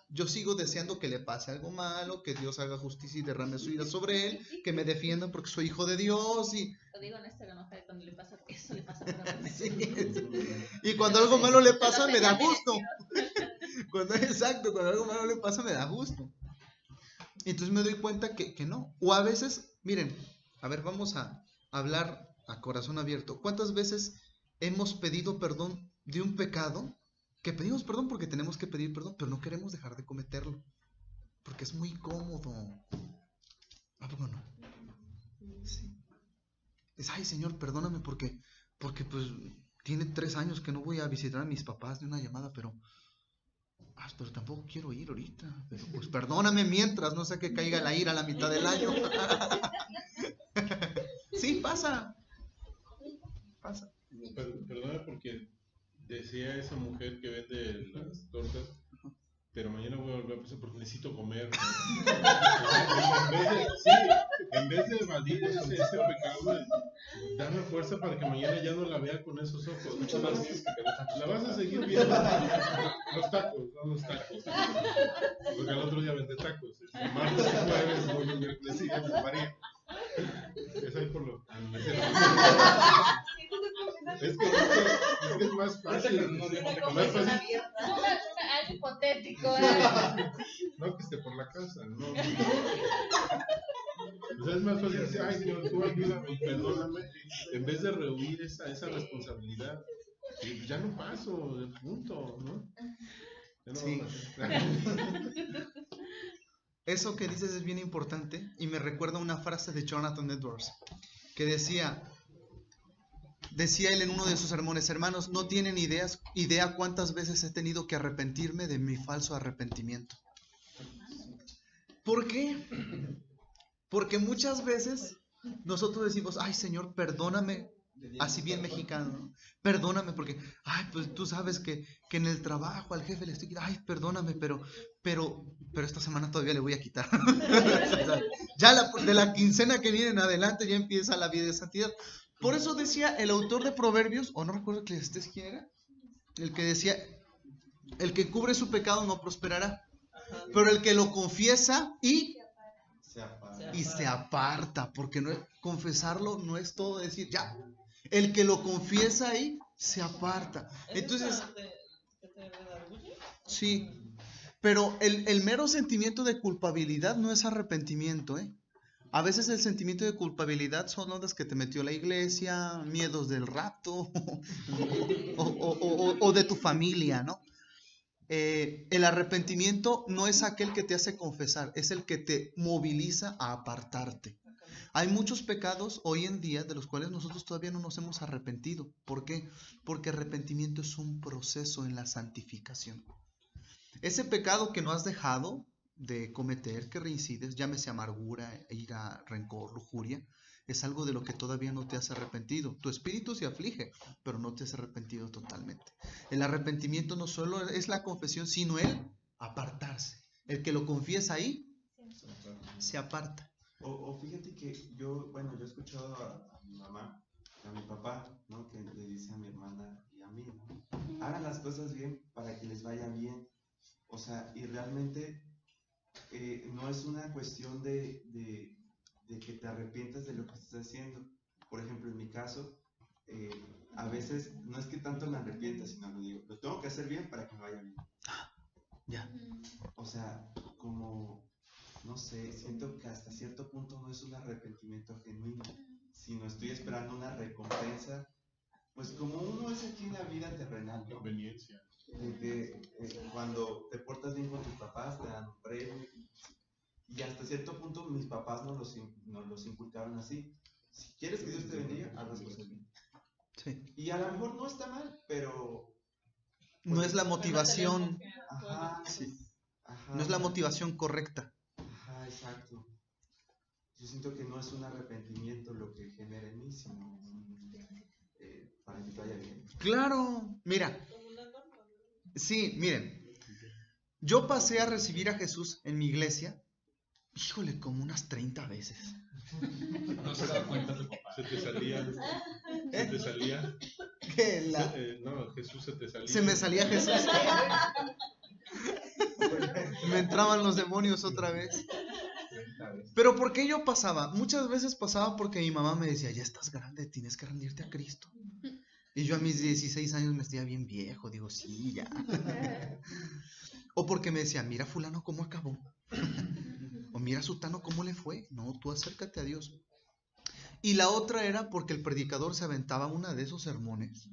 yo sigo deseando que le pase algo malo, que Dios haga justicia y derrame su ira sobre él, que me defienda porque soy hijo de Dios y... Lo digo en esta enoja de cuando le pasa, eso le pasa por haberme. Sí. Y cuando algo malo le pasa me da gusto. Cuando algo malo le pasa me da gusto. Entonces me doy cuenta que no. O a veces, miren, a ver, vamos a hablar a corazón abierto. ¿Cuántas veces hemos pedido perdón de un pecado? Que pedimos perdón porque tenemos que pedir perdón, pero no queremos dejar de cometerlo. Porque es muy cómodo. ¿A poco no? Sí. Es, ay, Señor, perdóname porque pues tiene 3 años que no voy a visitar a mis papás de una llamada, pero tampoco quiero ir ahorita. Pero pues perdóname mientras, no sé que caiga la ira a la mitad del año. Sí, pasa. Perdóname porque decía esa mujer que vende las tortas, pero mañana voy a volver a pasar porque necesito comer. En vez de evadir ese pecado, dame fuerza para que mañana ya no la vea con esos ojos. La vas a seguir viendo. Los tacos. Porque al otro día vende tacos. El martes y jueves, lunes, miércoles, sí, María. Es ahí por lo... Es que es más fácil. Algo hipotético. No, que esté por la casa, no. O sea, es más fácil decir, ay Dios, tú ayúdame, perdóname, en vez de rehuir esa responsabilidad. Y ya no paso, de punto, ¿no? Ya no Sí. Eso que dices es bien importante y me recuerda una frase de Jonathan Edwards que decía él en uno de sus sermones: hermanos, no tienen idea cuántas veces he tenido que arrepentirme de mi falso arrepentimiento. ¿Por qué? Porque muchas veces nosotros decimos, ay Señor, perdóname, así bien mexicano, ¿no? Perdóname porque, ay, pues tú sabes que en el trabajo al jefe le estoy quitando, ay, perdóname, pero esta semana todavía le voy a quitar. Ya de la quincena que viene en adelante ya empieza la vida de santidad. Por eso decía el autor de Proverbios, o no recuerdo quién era, el que decía, el que cubre su pecado no prosperará, pero el que lo confiesa y se aparta, porque confesarlo no es todo decir, ya, el que lo confiesa y se aparta. Entonces, sí, pero el mero sentimiento de culpabilidad no es arrepentimiento, ¿eh? A veces el sentimiento de culpabilidad son ondas que te metió la iglesia, miedos del rapto o de tu familia, ¿no? El arrepentimiento no es aquel que te hace confesar, es el que te moviliza a apartarte. Hay muchos pecados hoy en día de los cuales nosotros todavía no nos hemos arrepentido. ¿Por qué? Porque arrepentimiento es un proceso en la santificación. Ese pecado que no has dejado de cometer, que reincides, llámese amargura, ira, rencor, lujuria, es algo de lo que todavía no te has arrepentido. Tu espíritu se aflige, pero no te has arrepentido totalmente. El arrepentimiento no solo es la confesión, sino el apartarse. El que lo confiesa ahí, se aparta. O fíjate que yo he escuchado a mi mamá, a mi papá, ¿no? Que le dice a mi hermana y a mí, ¿no? Hagan las cosas bien para que les vaya bien. O sea, y realmente no es una cuestión de que te arrepientas de lo que estás haciendo. Por ejemplo, en mi caso, a veces no es que tanto me arrepienta, sino lo digo, lo tengo que hacer bien para que me vaya bien. Ya. O sea, como, no sé, siento que hasta cierto punto no es un arrepentimiento genuino, sino estoy esperando una recompensa, pues como uno es aquí en la vida terrenal, ¿no? Conveniencia. De que cuando te portas bien con tus papás te dan un premio y hasta cierto punto mis papás nos los inculcaron así: si quieres que Dios te bendiga, haz las cosas bien. Sí. Y a lo mejor no está mal, pero no es la motivación. Ajá, sí. Ajá, no es la motivación correcta. Ajá, exacto. Yo siento que no es un arrepentimiento lo que genera en mí, sino para que te vaya bien. Claro, mira. Sí, miren, yo pasé a recibir a Jesús en mi iglesia, híjole, como unas 30 veces. No se da cuenta tu papá. Se te salía. Se te salía. ¿Qué? No, Jesús se te salía. Se me salía Jesús. Me entraban los demonios otra vez. Pero ¿por qué yo pasaba? Muchas veces pasaba porque mi mamá me decía, ya estás grande, tienes que rendirte a Cristo. Y yo a mis 16 años me sentía bien viejo, digo, sí, ya. O porque me decía, mira fulano cómo acabó. O mira sutano cómo le fue. No, tú acércate a Dios. Y la otra era porque el predicador se aventaba una de esos sermones,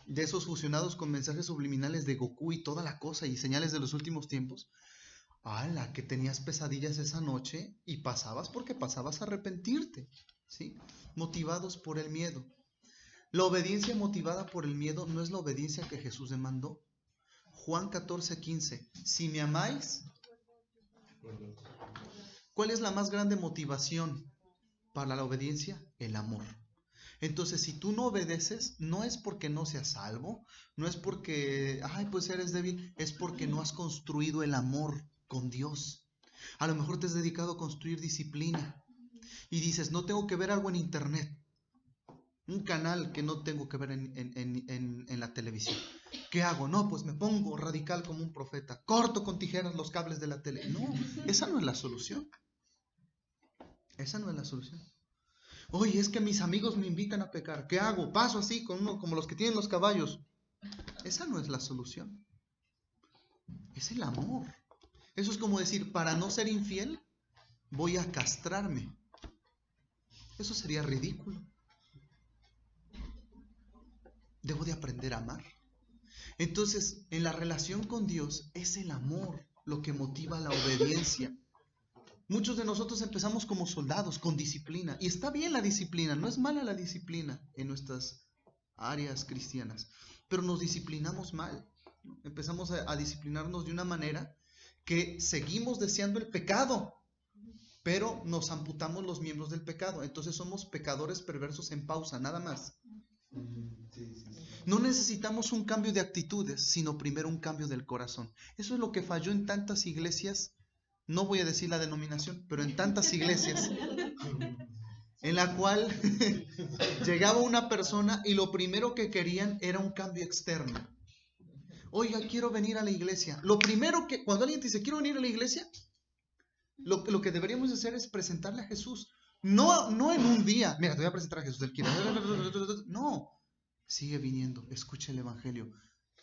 de esos fusionados con mensajes subliminales de Goku y toda la cosa y señales de los últimos tiempos. ¡Hala! Que tenías pesadillas esa noche y pasabas porque pasabas a arrepentirte, ¿sí? Motivados por el miedo. La obediencia motivada por el miedo no es la obediencia que Jesús demandó. Juan 14:15. Si me amáis, ¿cuál es la más grande motivación para la obediencia? El amor. Entonces, si tú no obedeces, no es porque no seas salvo, no es porque, pues eres débil, es porque no has construido el amor con Dios. A lo mejor te has dedicado a construir disciplina y dices, no tengo que ver algo en internet, un canal que no tengo que ver en la televisión. ¿Qué hago? No, pues me pongo radical como un profeta, corto con tijeras los cables de la tele. No, esa no es la solución. Esa no es la solución. Oye, es que mis amigos me invitan a pecar. ¿Qué hago? Paso así con uno como los que tienen los caballos. Esa no es la solución. Es el amor. Eso es como decir, para no ser infiel, voy a castrarme. Eso sería ridículo. Debo de aprender a amar. Entonces, en la relación con Dios, es el amor lo que motiva la obediencia. Muchos de nosotros empezamos como soldados, con disciplina. Y está bien la disciplina, no es mala la disciplina en nuestras áreas cristianas. Pero nos disciplinamos mal. Empezamos a disciplinarnos de una manera que seguimos deseando el pecado, pero nos amputamos los miembros del pecado. Entonces somos pecadores perversos en pausa, nada más. No necesitamos un cambio de actitudes, sino primero un cambio del corazón. Eso es lo que falló en tantas iglesias. No voy a decir la denominación, pero en tantas iglesias en la cual llegaba una persona y lo primero que querían era un cambio externo. Oiga, quiero venir a la iglesia. Lo primero que, cuando alguien te dice, quiero venir a la iglesia, lo que deberíamos hacer es presentarle a Jesús. No en un día, mira, te voy a presentar a Jesús. Él quiere. No, sigue viniendo, escucha el evangelio.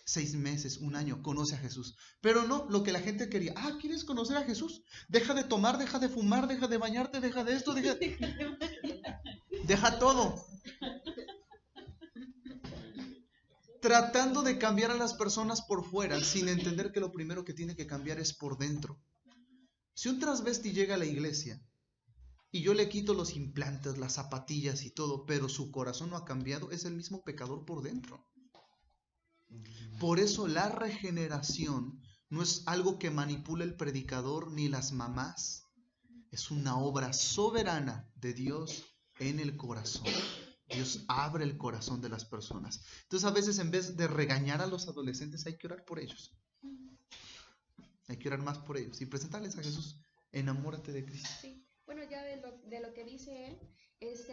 6 meses, 1 año, conoce a Jesús. Pero no, lo que la gente quería. ¿Quieres conocer a Jesús? Deja de tomar, deja de fumar, deja de bañarte, deja de esto, deja todo. Tratando de cambiar a las personas por fuera, sin entender que lo primero que tiene que cambiar es por dentro. Si un transvesti llega a la iglesia y yo le quito los implantes, las zapatillas y todo, pero su corazón no ha cambiado, es el mismo pecador por dentro. Por eso la regeneración no es algo que manipule el predicador ni las mamás. Es una obra soberana de Dios en el corazón. Dios abre el corazón de las personas. Entonces a veces en vez de regañar a los adolescentes hay que orar por ellos. Hay que orar más por ellos y presentarles a Jesús. Enamórate de Cristo. Sí. Bueno, ya de lo que dice él,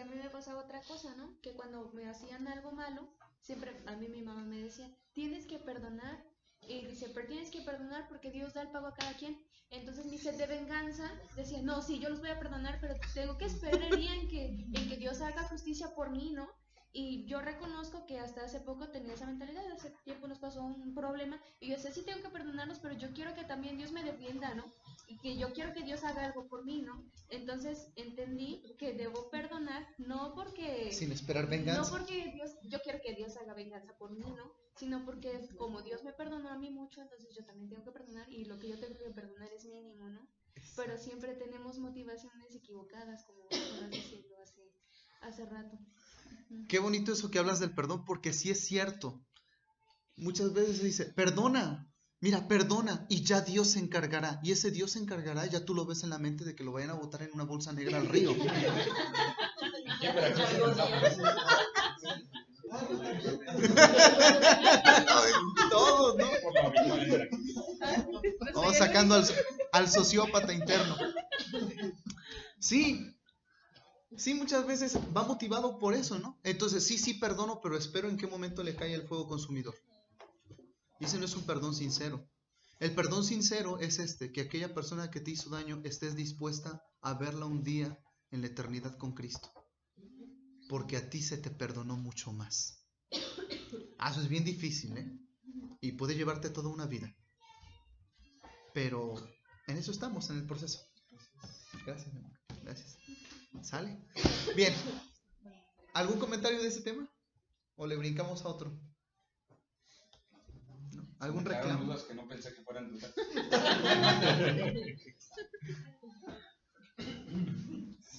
a mí me pasaba otra cosa, ¿no? Que cuando me hacían algo malo, siempre a mí mi mamá me decía, tienes que perdonar. Y dice, pero tienes que perdonar porque Dios da el pago a cada quien. Entonces mi sed de venganza decía, no, sí, yo los voy a perdonar, pero tengo que esperar el día en que Dios haga justicia por mí, ¿no? Y yo reconozco que hasta hace poco tenía esa mentalidad, hace tiempo nos pasó un problema, y yo sé, sí tengo que perdonarlos, pero yo quiero que también Dios me defienda, ¿no? Y que yo quiero que Dios haga algo por mí, ¿no? Entonces entendí que debo perdonar, no porque... Sin esperar venganza. No porque yo quiero que Dios haga venganza por mí, ¿no? Sino porque como Dios me perdonó a mí mucho, entonces yo también tengo que perdonar, y lo que yo tengo que perdonar es mínimo, ¿no? Pero siempre tenemos motivaciones equivocadas, como estabas diciendo hace rato. Qué bonito eso que hablas del perdón, porque sí es cierto. Muchas veces se dice, perdona, mira, perdona, y ya Dios se encargará. Y ese Dios se encargará, ya tú lo ves en la mente de que lo vayan a botar en una bolsa negra al río. Todos, ¿no? Vamos sacando al sociópata interno. Sí, muchas veces va motivado por eso, ¿no? Entonces sí perdono, pero espero en qué momento le cae el fuego consumidor. Y ese no es un perdón sincero. El perdón sincero es que aquella persona que te hizo daño estés dispuesta a verla un día en la eternidad con Cristo. Porque a ti se te perdonó mucho más. Eso es bien difícil, ¿eh? Y puede llevarte toda una vida. Pero en eso estamos, en el proceso. Gracias, mi amor. Gracias. ¿Sale? Bien. ¿Algún comentario de ese tema? ¿O le brincamos a otro? ¿No? ¿Algún reclamo? Dudas que no pensé que fueran dudas.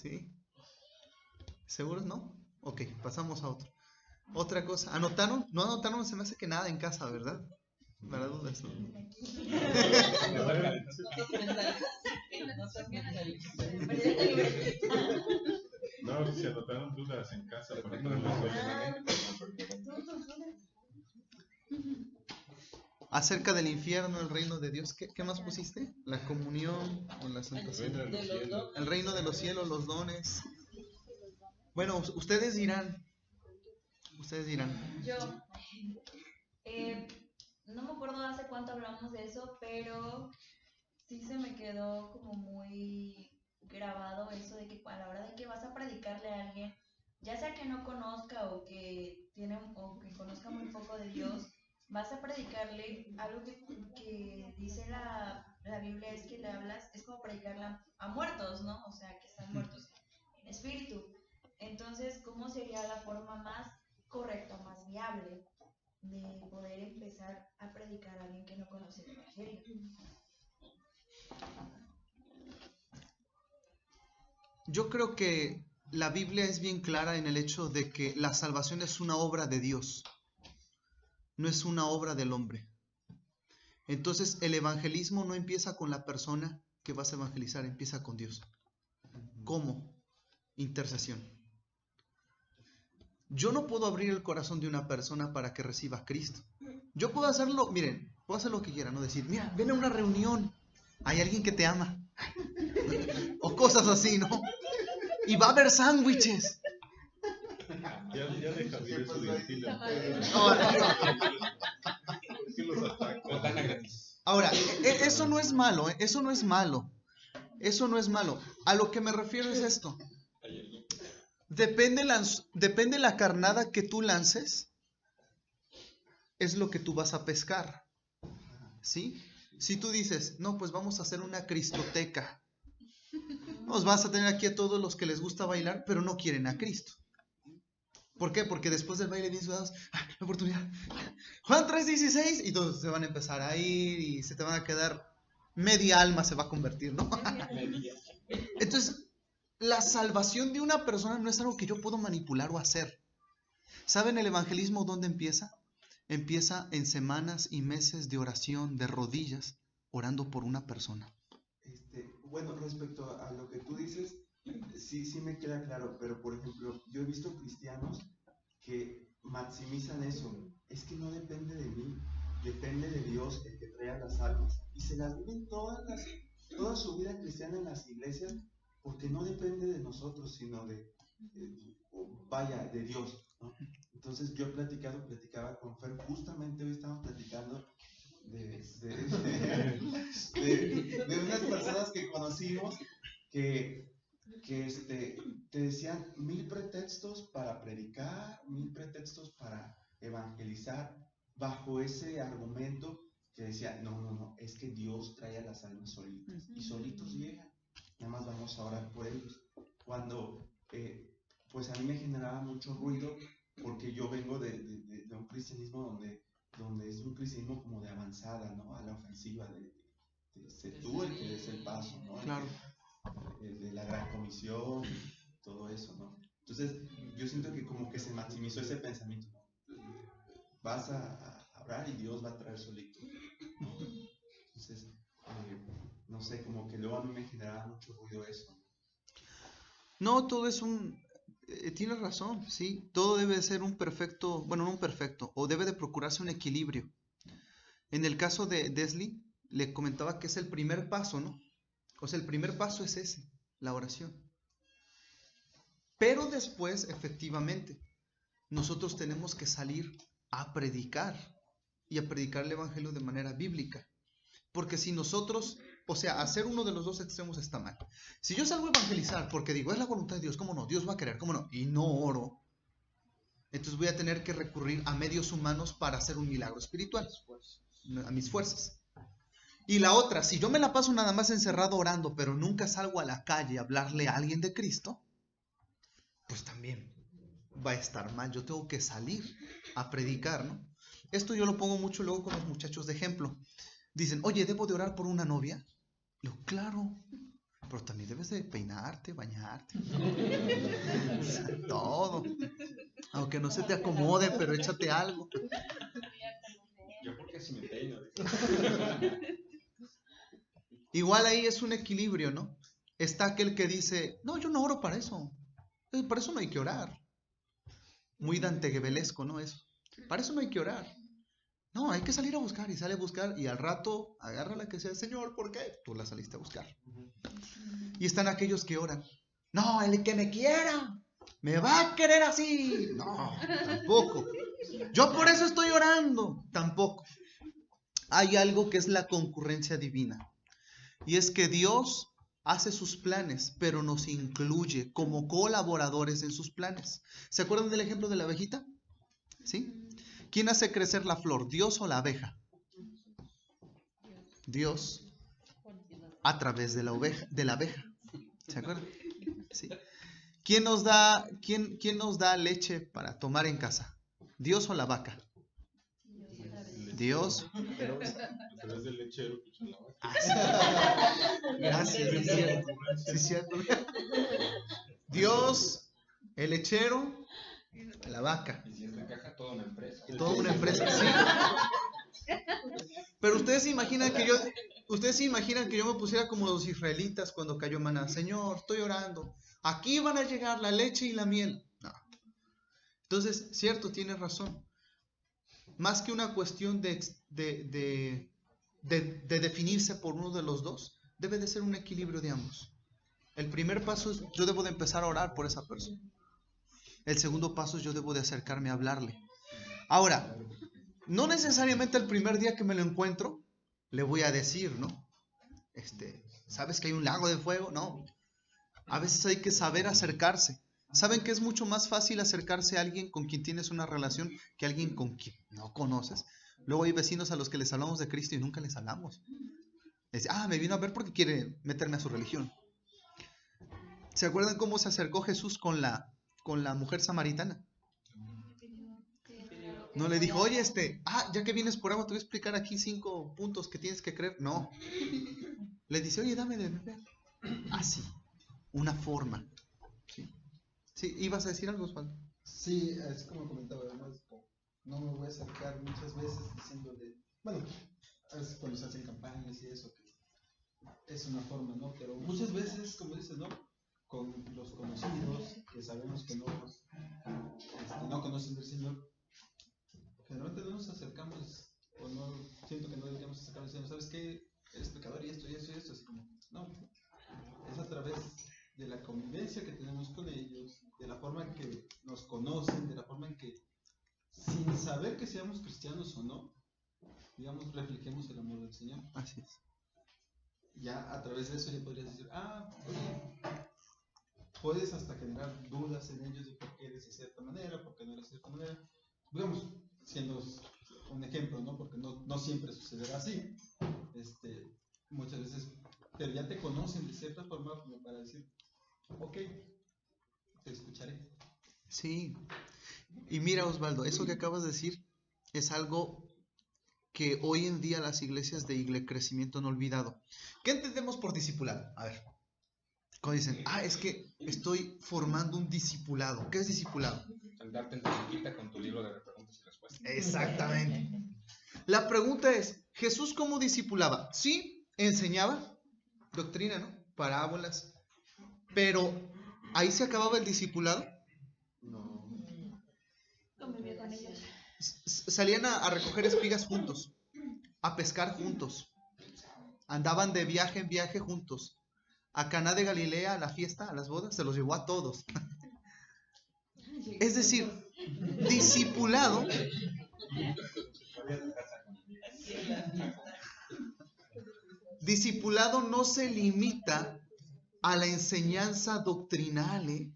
¿Sí? ¿Seguros no? Ok, pasamos a otro. Otra cosa. ¿Anotaron? No anotaron, se me hace que nada en casa, ¿verdad? Para dudas, ¿no? No, si anotaron dudas en casa. Acerca del infierno, el reino de Dios. ¿Qué más pusiste? La comunión o la Santa Cena. El reino de los cielos, los dones. Bueno, ustedes dirán. Yo no me acuerdo hace cuánto hablamos de eso, pero sí se me quedó como muy grabado eso de que a la hora de que vas a predicarle a alguien, ya sea que no conozca o que conozca muy poco de Dios, vas a predicarle algo que dice la Biblia, es que le hablas, es como predicarle a muertos, ¿no? O sea, que están muertos en espíritu. Entonces, ¿cómo sería la forma más correcta, más viable de poder empezar a predicar a alguien que no conoce el Evangelio? Yo creo que la Biblia es bien clara en el hecho de que la salvación es una obra de Dios, no es una obra del hombre. Entonces, el evangelismo no empieza con la persona que vas a evangelizar, empieza con Dios. ¿Cómo? Intercesión. Yo no puedo abrir el corazón de una persona para que reciba a Cristo. Yo puedo hacerlo, miren, puedo hacer lo que quiera, no decir, mira, ven a una reunión, hay alguien que te ama. O cosas así, ¿no? Y va a haber sándwiches. Ya deja de eso de estilo. Ahora, eso no es malo, ¿eh? Eso no es malo. Eso no es malo. A lo que me refiero es esto. Depende la carnada que tú lances, es lo que tú vas a pescar. ¿Sí? Si tú dices, no, pues vamos a hacer una cristoteca. Nos vas a tener aquí a todos los que les gusta bailar, pero no quieren a Cristo. ¿Por qué? Porque después del baile bien sudados, la oportunidad. Juan 3:16 y todos se van a empezar a ir y se te van a quedar, media alma se va a convertir, ¿no? Entonces, la salvación de una persona no es algo que yo puedo manipular o hacer. ¿Saben el evangelismo dónde empieza? Empieza en semanas y meses de oración, de rodillas, orando por una persona. Bueno, respecto a lo que tú dices, sí me queda claro, pero por ejemplo, yo he visto cristianos que maximizan eso. Es que no depende de mí, depende de Dios el que trae las almas. Y se las viven toda su vida cristiana en las iglesias, porque no depende de nosotros, sino de Dios, ¿no? Entonces yo platicaba con Fer, justamente hoy estamos platicando de unas personas que conocimos que te decían 1000 pretextos para predicar, 1000 pretextos para evangelizar, bajo ese argumento que decía, no, es que Dios trae a las almas solitas, y solitos llegan, nada más vamos a orar por ellos. Cuando pues a mí me generaba mucho ruido, porque yo vengo de un cristianismo donde es un cristianismo como de avanzada, ¿no? A la ofensiva de ser tú el que des el paso, ¿no? Claro. De la gran comisión, todo eso, ¿no? Entonces, yo siento que como que se maximizó ese pensamiento, ¿no? Vas a orar y Dios va a traer solito, ¿no? Entonces, no sé, como que luego a mí me generaba mucho ruido eso. No, todo es tienes razón, sí. Todo debe ser un perfecto, bueno, no un perfecto, o debe de procurarse un equilibrio. En el caso de Desli, le comentaba que es el primer paso, ¿no? O sea, el primer paso es ese, la oración. Pero después, efectivamente, nosotros tenemos que salir a predicar y a predicar el evangelio de manera bíblica. Porque si nosotros, o sea, hacer uno de los dos extremos está mal. Si yo salgo a evangelizar porque digo, es la voluntad de Dios, ¿cómo no? Dios va a querer, ¿cómo no? Y no oro, entonces voy a tener que recurrir a medios humanos para hacer un milagro espiritual, a mis fuerzas. Y la otra, si yo me la paso nada más encerrado orando, pero nunca salgo a la calle a hablarle a alguien de Cristo, pues también va a estar mal. Yo tengo que salir a predicar, ¿no? Esto yo lo pongo mucho luego con los muchachos de ejemplo. Dicen, oye, ¿debo de orar por una novia? Yo, claro, pero también debes de peinarte, bañarte, todo. Aunque no se te acomode, pero échate algo. Yo porque si me peino. Igual ahí es un equilibrio, ¿no? Está aquel que dice, no, yo no oro para eso. Para eso no hay que orar. Muy dantegebelesco, ¿no? Eso. Para eso no hay que orar. No, hay que salir a buscar y sale a buscar y al rato agarra la que sea, Señor, ¿por qué? Tú la saliste a buscar. Y están aquellos que oran. No, el que me quiera, me va a querer así. No, tampoco. Yo por eso estoy orando. Tampoco. Hay algo que es la concurrencia divina. Y es que Dios hace sus planes, pero nos incluye como colaboradores en sus planes. ¿Se acuerdan del ejemplo de la abejita? ¿Sí? ¿Quién hace crecer la flor, Dios o la abeja? Dios, a través de la abeja. ¿Se acuerdan? Sí. ¿Quién nos da leche para tomar en casa? ¿Dios o la vaca? Dios. Pero es del lechero que usa la vaca. Gracias, es cierto. Sí, cierto. Dios, el lechero, la vaca. Y si es la caja, toda una empresa. Toda una empresa, sí. Pero ustedes se imaginan que yo me pusiera como los israelitas cuando cayó maná. Señor, estoy orando. Aquí van a llegar la leche y la miel. No. Entonces, cierto, tienes razón. Más que una cuestión de definirse por uno de los dos, debe de ser un equilibrio de ambos. El primer paso es, yo debo de empezar a orar por esa persona. El segundo paso es, yo debo de acercarme a hablarle. Ahora, no necesariamente el primer día que me lo encuentro, le voy a decir, ¿no? ¿Sabes que hay un lago de fuego? No. A veces hay que saber acercarse. ¿Saben que es mucho más fácil acercarse a alguien con quien tienes una relación que a alguien con quien no conoces? Luego hay vecinos a los que les hablamos de Cristo y nunca les hablamos. Dice, me vino a ver porque quiere meterme a su religión. ¿Se acuerdan cómo se acercó Jesús con la mujer samaritana? No le dijo, oye, ya que vienes por agua, te voy a explicar aquí 5 puntos que tienes que creer. No. Le dice, oye, dame de beber. Así, una forma. Sí, ¿ibas a decir algo, Osvaldo? Sí, es como comentaba, además, no me voy a acercar muchas veces diciéndole, bueno, a veces cuando se hacen campañas y eso, que es una forma, ¿no? Pero muchas veces, como dices, ¿no? Con los conocidos, que sabemos que no conocen del Señor, generalmente no nos acercamos, o no, siento que no deberíamos acercarnos diciendo, ¿sabes qué? Eres pecador y esto, así como, no, es a través de la convivencia que tenemos con ellos, de la forma en que nos conocen, de la forma en que, sin saber que seamos cristianos o no, digamos, reflejemos el amor del Señor. Así es. Ya a través de eso ya podrías decir, oye, puedes hasta generar dudas en ellos de por qué eres de cierta manera, por qué no eres de cierta manera. Digamos, siendo un ejemplo, ¿no? Porque no siempre sucederá así. Muchas veces, pero ya te conocen de cierta forma como para decir, ok, te escucharé. Sí. Y mira, Osvaldo, eso que acabas de decir es algo que hoy en día las iglesias de crecimiento han olvidado. ¿Qué entendemos por discipulado? A ver, cuando dicen, es que estoy formando un discipulado. ¿Qué es discipulado? Andarte en tu con tu libro de preguntas y respuestas. Exactamente. La pregunta es, ¿Jesús cómo discipulaba? Sí, enseñaba doctrina, ¿no? Parábolas. Pero, ¿ahí se acababa el discipulado? No. Convivía con ellos. Salían a recoger espigas juntos, a pescar juntos. Andaban de viaje en viaje juntos. A Caná de Galilea, a la fiesta, a las bodas, se los llevó a todos. Es decir, discipulado. Discipulado no se limita a la enseñanza doctrinal,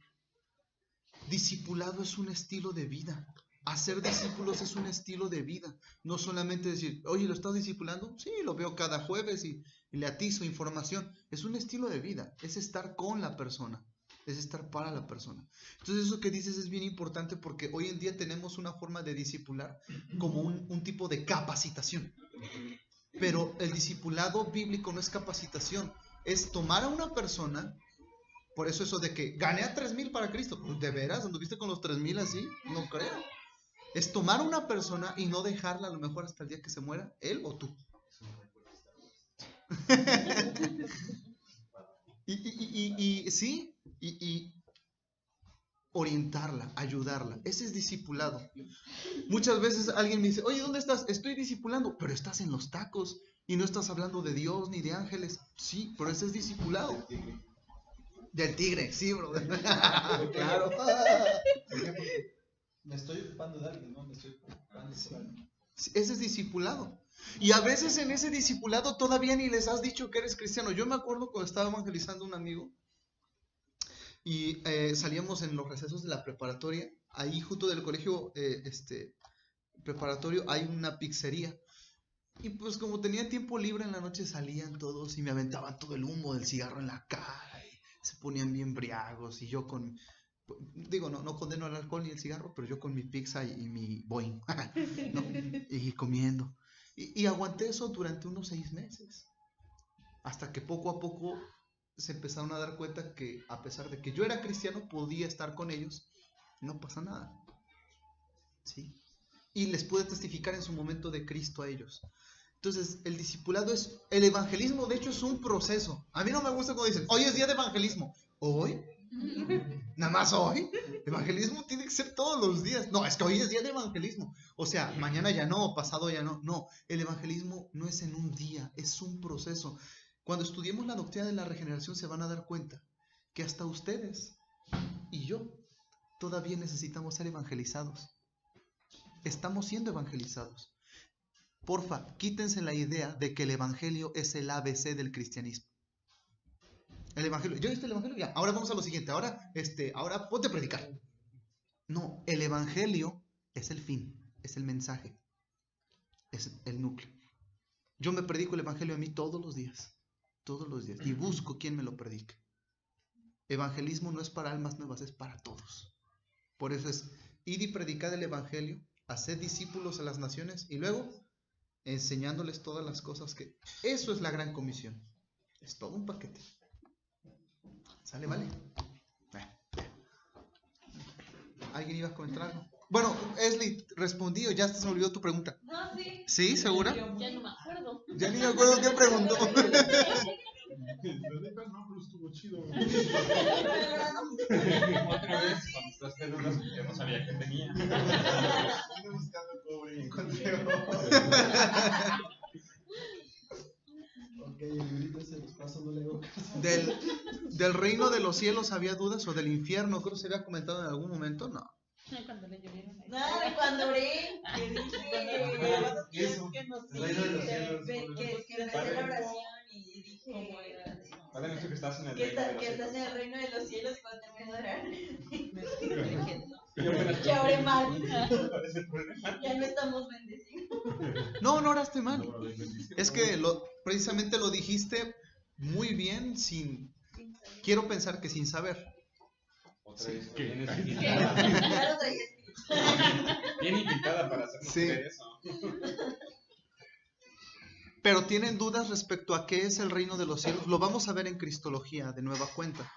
Discipulado es un estilo de vida. Hacer discípulos es un estilo de vida. No solamente decir, oye, ¿lo estás discipulando? Sí, lo veo cada jueves y le atizo información. Es un estilo de vida. Es estar con la persona. Es estar para la persona. Entonces eso que dices es bien importante porque hoy en día tenemos una forma de discipular como un tipo de capacitación. Pero el discipulado bíblico no es capacitación. Es tomar a una persona. Por eso de que gané a 3,000 para Cristo. ¿De veras? ¿Anduviste con los 3,000 así? No creo. Es tomar a una persona y no dejarla a lo mejor hasta el día que se muera, él o tú. y orientarla, ayudarla. Ese es discipulado. Muchas veces alguien me dice, oye, ¿dónde estás? Estoy discipulando, pero estás en los tacos y no estás hablando de Dios ni de ángeles. Sí, pero ese es discipulado. Del tigre, sí, bro. Claro. Me estoy ocupando de alguien, ¿no? Me estoy ocupando de alguien. Ese es discipulado. Y a veces en ese discipulado todavía ni les has dicho que eres cristiano. Yo me acuerdo cuando estaba evangelizando a un amigo y salíamos en los recesos de la preparatoria. Ahí junto del colegio preparatorio hay una pizzería. Y pues como tenía tiempo libre en la noche salían todos y me aventaban todo el humo del cigarro en la cara y se ponían bien briagos y yo con... Digo, no condeno el alcohol ni el cigarro, pero yo con mi pizza y mi Boeing, ¿no? Y comiendo. Y aguanté eso durante unos 6 meses. Hasta que poco a poco se empezaron a dar cuenta que a pesar de que yo era cristiano, podía estar con ellos. No pasa nada. ¿Sí? Y les pude testificar en su momento de Cristo a ellos. Entonces, el discipulado es... El evangelismo, de hecho, es un proceso. A mí no me gusta cuando dicen, hoy es día de evangelismo. ¿Hoy? Nada más hoy. Evangelismo tiene que ser todos los días. No, es que hoy es día de evangelismo. O sea, mañana ya no, pasado ya no. No, el evangelismo no es en un día, es un proceso. Cuando estudiemos la doctrina de la regeneración se van a dar cuenta que hasta ustedes y yo todavía necesitamos ser evangelizados. Estamos siendo evangelizados. Porfa, quítense la idea de que el evangelio es el ABC del cristianismo. El evangelio, ¿yo viste el evangelio? Ya, ahora vamos a lo siguiente. Ahora ponte a predicar. No, el evangelio es el fin, es el mensaje, es el núcleo. Yo me predico el evangelio a mí todos los días, y busco quien me lo predique. Evangelismo no es para almas nuevas, es para todos. Por eso es, id y predicad el evangelio, haced discípulos a las naciones y luego enseñándoles todas las cosas que... Eso es la gran comisión. Es todo un paquete. ¿Sale, vale? ¿Alguien iba a comentar algo? Bueno, Esli, respondí o ya se me olvidó tu pregunta. No, sí. ¿Sí? ¿Segura? Ya no me acuerdo. Ya ni me acuerdo qué preguntó. No, pero estuvo chido. Otra vez, cuando estás en unas que yo no sabía que tenía. Ando buscando cobre y encontré Ok, el librito se los paso, no le hago caso. ¿Del reino de los cielos había dudas o del infierno? Creo que se había comentado en algún momento, no. Cuando le llovieron. No, de cuando oré, que dije Eso, que nos el reino de los cielos, que empecé la oración y dije Padre nuestro que estás en el que reino de los estás en cielos. el reino de los cielos y cuando terminé de orar Ya ya oré mal, ¿Cuál es el problema? ya no estamos bendecidos. No oraste mal. Es que precisamente lo dijiste muy bien quiero pensar que sin saber. Otra vez, vienes invitada. Ya lo traía. Bien invitada para hacernos ver eso. Pero tienen dudas respecto a qué es el reino de los cielos. Lo vamos a ver en Cristología de nueva cuenta.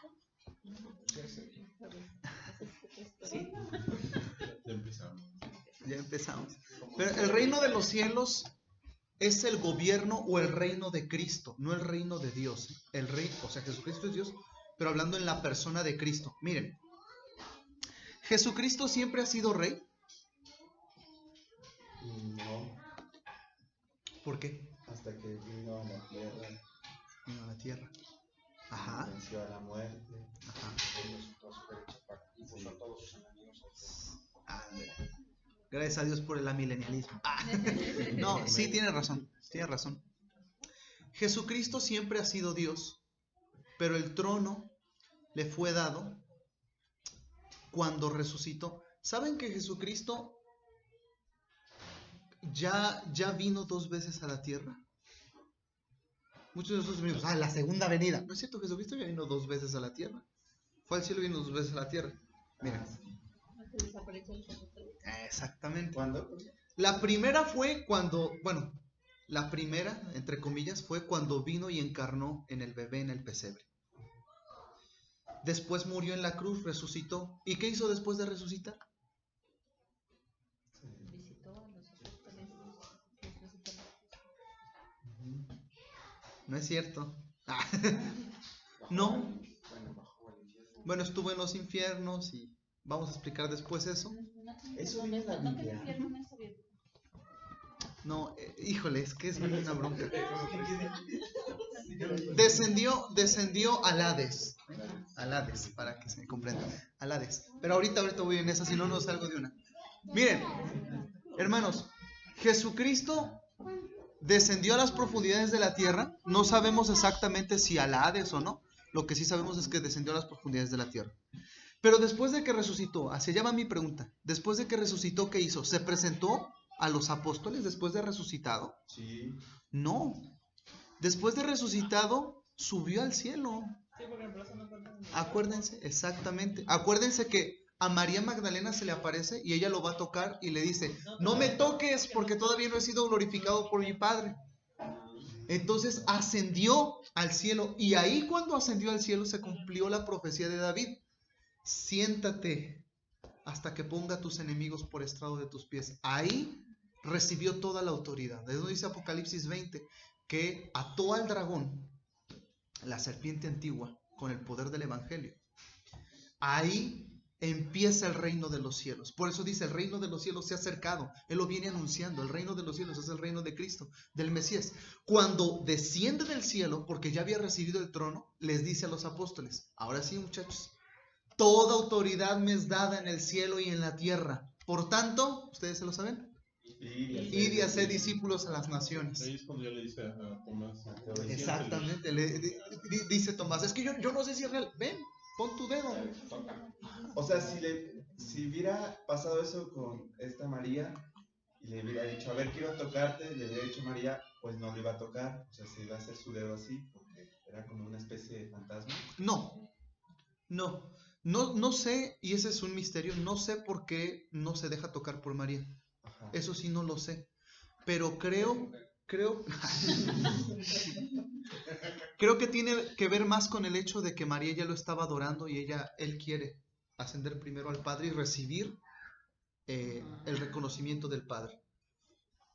Ya empezamos. Ya empezamos. Pero el reino de los cielos es el gobierno o el reino de Cristo, no el reino de Dios. El rey, o sea, Jesucristo es Dios, pero hablando en la persona de Cristo. Miren, ¿Jesucristo siempre ha sido rey? No, ¿Por qué? hasta que vino a la tierra, Vino a la tierra. Ajá. venció a la muerte, Ajá. Y puso a todos sus enemigos. Ándale. Gracias a Dios por el amilenialismo. No, sí, tiene razón. Tiene razón. Jesucristo siempre ha sido Dios, pero el trono le fue dado cuando resucitó. ¿Saben que Jesucristo ya vino 2 veces a la tierra? Muchos de nosotros venimos, la segunda venida. No es cierto, Jesucristo ya vino 2 veces a la tierra. Fue al cielo y vino 2 veces a la tierra. Miren. Exactamente. ¿Cuándo? La primera fue cuando, bueno, la primera, entre comillas, fue cuando vino y encarnó en el bebé en el pesebre. Después murió en la cruz, resucitó. ¿Y qué hizo después de resucitar? Visitó a los apóstoles. No es cierto. No. Bueno, estuvo en los infiernos y vamos a explicar después eso. Eso viene en la Biblia. No, híjole, es que es una bronca. Descendió al Hades. Al Hades, para que se comprenda. Al Hades. Pero ahorita voy en esa, si no, no salgo de una. Miren, hermanos, Jesucristo descendió a las profundidades de la tierra. No sabemos exactamente si al Hades o no. Lo que sí sabemos es que descendió a las profundidades de la tierra. Pero después de que resucitó, así llama mi pregunta. Después de que resucitó, ¿qué hizo? ¿Se presentó a los apóstoles después de resucitado? Sí. No. Después de resucitado, subió al cielo. Acuérdense, exactamente. Acuérdense que a María Magdalena se le aparece y ella lo va a tocar y le dice, no me toques porque todavía no he sido glorificado por mi Padre. Entonces ascendió al cielo y ahí cuando ascendió al cielo se cumplió la profecía de David. Siéntate hasta que ponga a tus enemigos por estrado de tus pies. Ahí recibió toda la autoridad. Eso dice Apocalipsis 20, que ató al dragón, la serpiente antigua, con el poder del evangelio. Ahí empieza el reino de los cielos. Por eso dice, el reino de los cielos se ha acercado. Él lo viene anunciando. El reino de los cielos es el reino de Cristo, del Mesías. Cuando desciende del cielo, porque ya había recibido el trono, les dice a los apóstoles, ahora sí, muchachos, toda autoridad me es dada en el cielo y en la tierra. Por tanto, ¿ustedes se lo saben? Id y haced discípulos a las naciones. Ahí es cuando ya le dice a Tomás. Exactamente. Dice Tomás, es que yo no sé si es real. Ven, pon tu dedo. O sea, si hubiera pasado eso con esta María y le hubiera dicho, a ver, quiero tocarte, le hubiera dicho María, pues no le iba a tocar. O sea, se iba a hacer su dedo así, porque era como una especie de fantasma. No sé, y ese es un misterio, no sé por qué no se deja tocar por María. Ajá. Eso sí no lo sé. Pero creo que tiene que ver más con el hecho de que María ya lo estaba adorando y él quiere ascender primero al Padre y recibir el reconocimiento del Padre.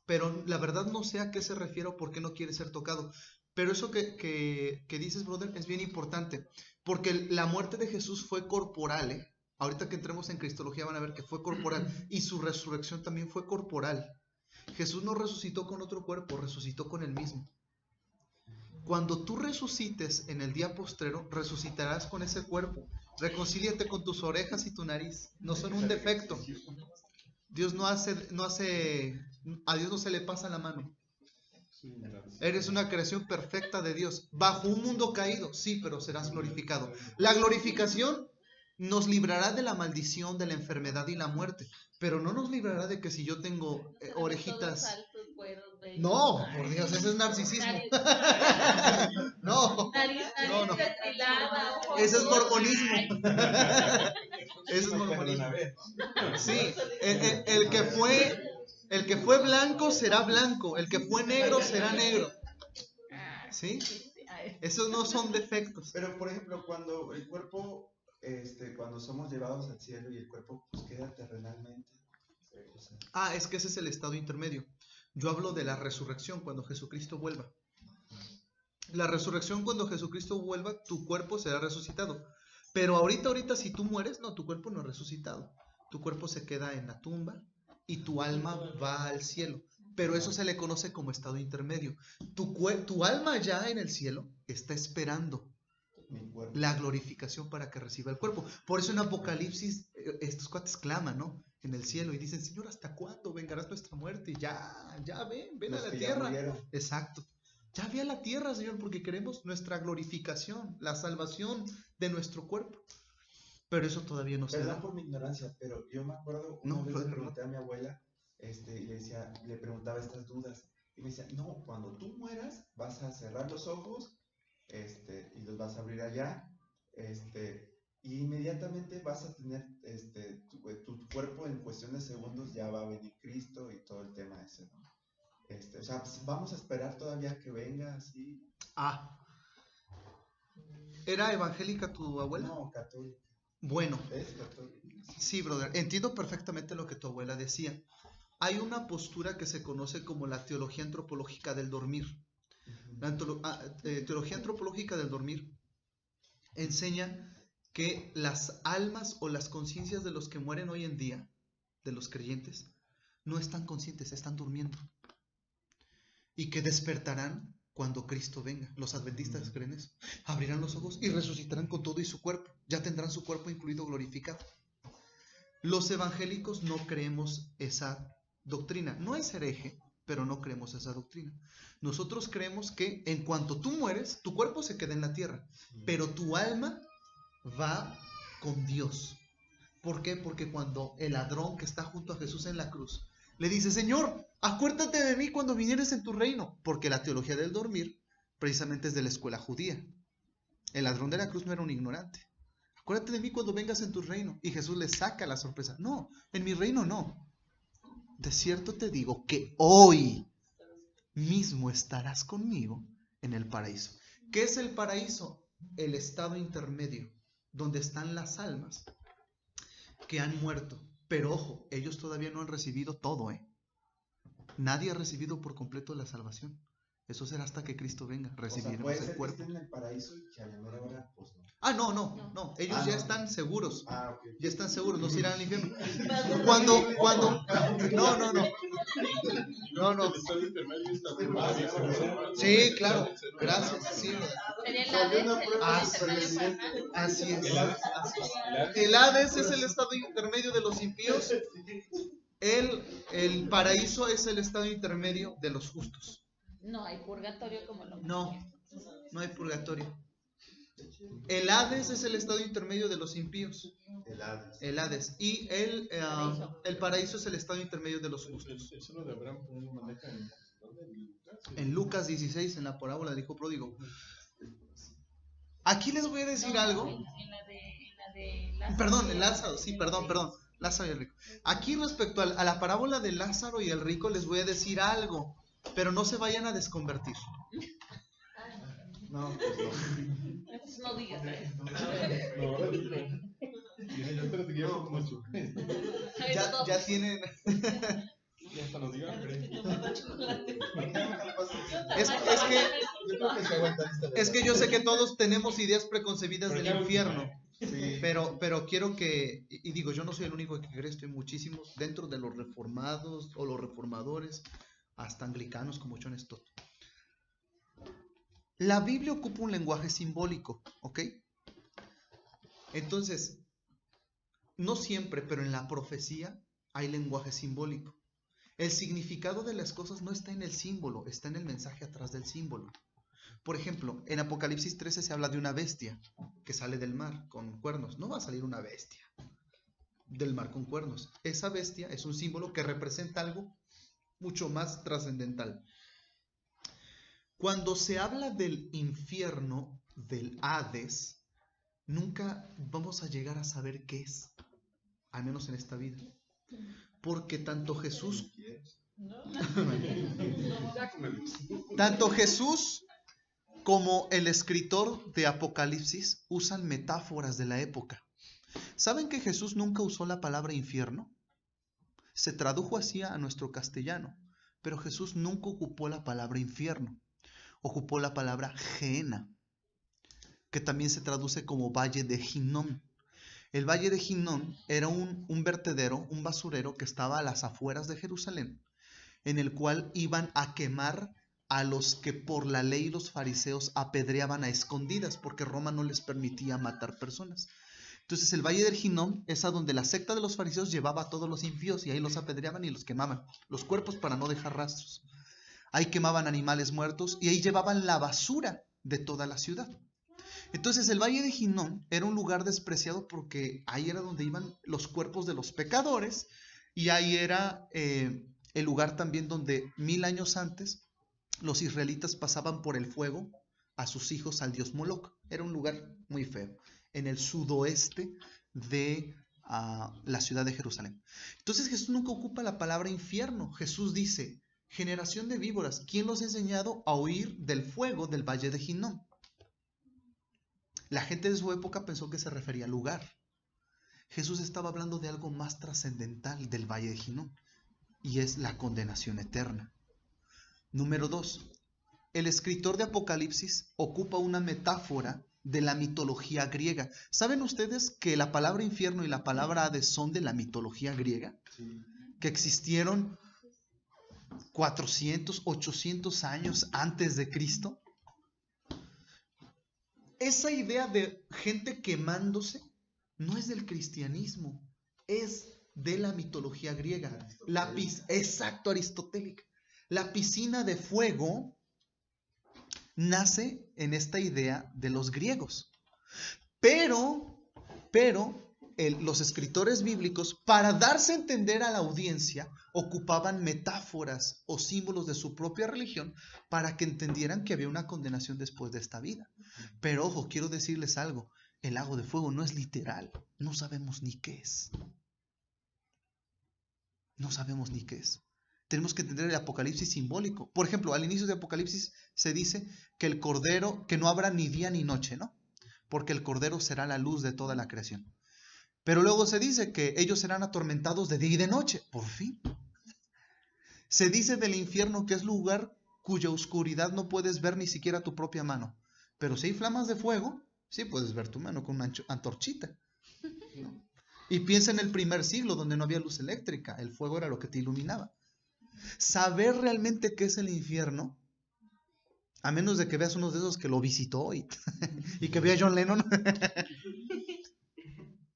Pero la verdad no sé a qué se refiere o por qué no quiere ser tocado. Pero eso que dices, brother, es bien importante. Porque la muerte de Jesús fue corporal, Ahorita que entremos en Cristología van a ver que fue corporal. Y su resurrección también fue corporal. Jesús no resucitó con otro cuerpo, resucitó con el mismo. Cuando tú resucites en el día postrero, resucitarás con ese cuerpo. Reconcíliate con tus orejas y tu nariz. No son un defecto. Dios a Dios no se le pasa la mano. Eres una creación perfecta de Dios, bajo un mundo caído, sí, pero serás glorificado. La glorificación nos librará de la maldición, de la enfermedad y la muerte, pero no nos librará de que si yo tengo orejitas... No, por Dios, ese es narcisismo. No. Ese es mormonismo. Ese es mormonismo. Sí, el que fue blanco será blanco, el que fue negro será negro. ¿Sí? Esos no son defectos. Pero, por ejemplo, cuando el cuerpo, cuando somos llevados al cielo y el cuerpo pues queda terrenalmente. Es que ese es el estado intermedio. Yo hablo de la resurrección cuando Jesucristo vuelva. La resurrección cuando Jesucristo vuelva, tu cuerpo será resucitado. Pero ahorita si tú mueres, no, tu cuerpo no es resucitado. Tu cuerpo se queda en la tumba y tu alma va al cielo. Pero eso se le conoce como estado intermedio. Tu alma ya en el cielo está esperando la glorificación para que reciba el cuerpo. Por eso en Apocalipsis estos cuates claman, ¿no? En el cielo y dicen, Señor, ¿hasta cuándo vengarás nuestra muerte? Ya ven a la tierra. Exacto. Ya ve a la tierra, Señor, porque queremos nuestra glorificación, la salvación de nuestro cuerpo. Pero eso todavía no se da. Perdón por mi ignorancia, pero yo me acuerdo una vez le pregunté a mi abuela, y le preguntaba estas dudas. Y me decía, no, cuando tú mueras, vas a cerrar los ojos, y los vas a abrir allá, y inmediatamente vas a tener, tu cuerpo en cuestión de segundos ya va a venir Cristo y todo el tema ese, ¿no? O sea, pues, vamos a esperar todavía que venga así. ¿Era evangélica tu abuela? No, católica. Bueno, ¿Es católica? Sí, brother, entiendo perfectamente lo que tu abuela decía. Hay una postura que se conoce como la teología antropológica del dormir. La teología antropológica del dormir enseña que las almas o las conciencias de los que mueren hoy en día, de los creyentes, no están conscientes, están durmiendo. Y que despertarán cuando Cristo venga. Los adventistas creen eso. Abrirán los ojos y resucitarán con todo y su cuerpo. Ya tendrán su cuerpo incluido glorificado. Los evangélicos no creemos esa doctrina. No es hereje, pero no creemos esa doctrina. Nosotros creemos que en cuanto tú mueres, tu cuerpo se queda en la tierra, pero tu alma va con Dios. ¿Por qué? Porque cuando el ladrón que está junto a Jesús en la cruz le dice, Señor, acuérdate de mí cuando vinieres en tu reino, porque la teología del dormir precisamente es de la escuela judía. El ladrón de la cruz no era un ignorante. Acuérdate de mí cuando vengas en tu reino. Y Jesús le saca la sorpresa. No, en mi reino no. De cierto te digo que hoy mismo estarás conmigo en el paraíso. ¿Qué es el paraíso? El estado intermedio, donde están las almas que han muerto. Pero ojo, ellos todavía no han recibido todo, Nadie ha recibido por completo la salvación. Eso será hasta que Cristo venga. Recibiremos el cuerpo. Que estén en el paraíso y que a la mera hora, pues no. No. Ellos ya están seguros. Okay. Ya están seguros, no se irán al infierno. No. Sí, claro. Gracias. Sí. Así es. El Hades es el estado intermedio de los impíos. El paraíso es el estado intermedio de los justos. No hay purgatorio como lo No hay purgatorio. El Hades es el estado intermedio de los impíos. El Hades. Y el paraíso es el estado intermedio de los justos. Eso lo de Abraham lo maneja en Lucas 16, en la parábola del hijo pródigo. Aquí les voy a decir algo. En la de Lázaro. Perdón, en Lázaro, sí, perdón. Lázaro y el rico. Aquí respecto a la parábola de Lázaro y el rico les voy a decir algo, pero no se vayan a desconvertir. No, pues no. Entonces no digas eso. Ya tienen. Ya hasta nos digan. Es que yo sé que todos tenemos ideas preconcebidas del infierno. Sí. Pero quiero que, y digo, yo no soy el único que cree esto, hay muchísimos dentro de los reformados o los reformadores, hasta anglicanos como John Stott. La Biblia ocupa un lenguaje simbólico, ¿ok? Entonces, no siempre, pero en la profecía hay lenguaje simbólico. El significado de las cosas no está en el símbolo, está en el mensaje atrás del símbolo. Por ejemplo, en Apocalipsis 13 se habla de una bestia que sale del mar con cuernos. No va a salir una bestia del mar con cuernos. Esa bestia es un símbolo que representa algo mucho más trascendental. Cuando se habla del infierno, del Hades, nunca vamos a llegar a saber qué es, al menos en esta vida. Porque tanto Jesús como el escritor de Apocalipsis usan metáforas de la época. ¿Saben que Jesús nunca usó la palabra infierno? Se tradujo así a nuestro castellano, pero Jesús nunca ocupó la palabra infierno. Ocupó la palabra Gehenna, que también se traduce como Valle de Hinnom. El Valle de Hinnom era un vertedero, un basurero que estaba a las afueras de Jerusalén, en el cual iban a quemar a los que por la ley los fariseos apedreaban a escondidas, porque Roma no les permitía matar personas. Entonces el Valle del Hinnom es a donde la secta de los fariseos llevaba a todos los impíos y ahí los apedreaban y los quemaban, los cuerpos para no dejar rastros. Ahí quemaban animales muertos y ahí llevaban la basura de toda la ciudad. Entonces el Valle de Hinnom era un lugar despreciado porque ahí era donde iban los cuerpos de los pecadores y ahí era el lugar también donde 1000 años antes los israelitas pasaban por el fuego a sus hijos al dios Moloch. Era un lugar muy feo, en el sudoeste de la ciudad de Jerusalén. Entonces Jesús nunca ocupa la palabra infierno. Jesús dice, generación de víboras, ¿quién los ha enseñado a huir del fuego del Valle de Hinnom? La gente de su época pensó que se refería al lugar. Jesús estaba hablando de algo más trascendental del Valle de Hinnom, y es la condenación eterna. Número 2. El escritor de Apocalipsis ocupa una metáfora de la mitología griega. ¿Saben ustedes que la palabra infierno y la palabra Hades son de la mitología griega? Sí. Que existieron 400, 800 años antes de Cristo. Esa idea de gente quemándose no es del cristianismo, es de la mitología griega. Exacto, aristotélica. La piscina de fuego nace en esta idea de los griegos. Pero los escritores bíblicos, para darse a entender a la audiencia, ocupaban metáforas o símbolos de su propia religión para que entendieran que había una condenación después de esta vida. Pero ojo, quiero decirles algo, el lago de fuego no es literal, no sabemos ni qué es. No sabemos ni qué es. Tenemos que entender el Apocalipsis simbólico. Por ejemplo, al inicio de Apocalipsis se dice que el Cordero, que no habrá ni día ni noche, ¿no? Porque el Cordero será la luz de toda la creación. Pero luego se dice que ellos serán atormentados de día y de noche. Por fin. Se dice del infierno que es lugar cuya oscuridad no puedes ver ni siquiera tu propia mano. Pero si hay flamas de fuego, sí puedes ver tu mano con una antorchita, ¿no? Y piensa en el primer siglo donde no había luz eléctrica. El fuego era lo que te iluminaba. Saber realmente qué es el infierno, a menos de que veas uno de esos que lo visitó y que vea a John Lennon.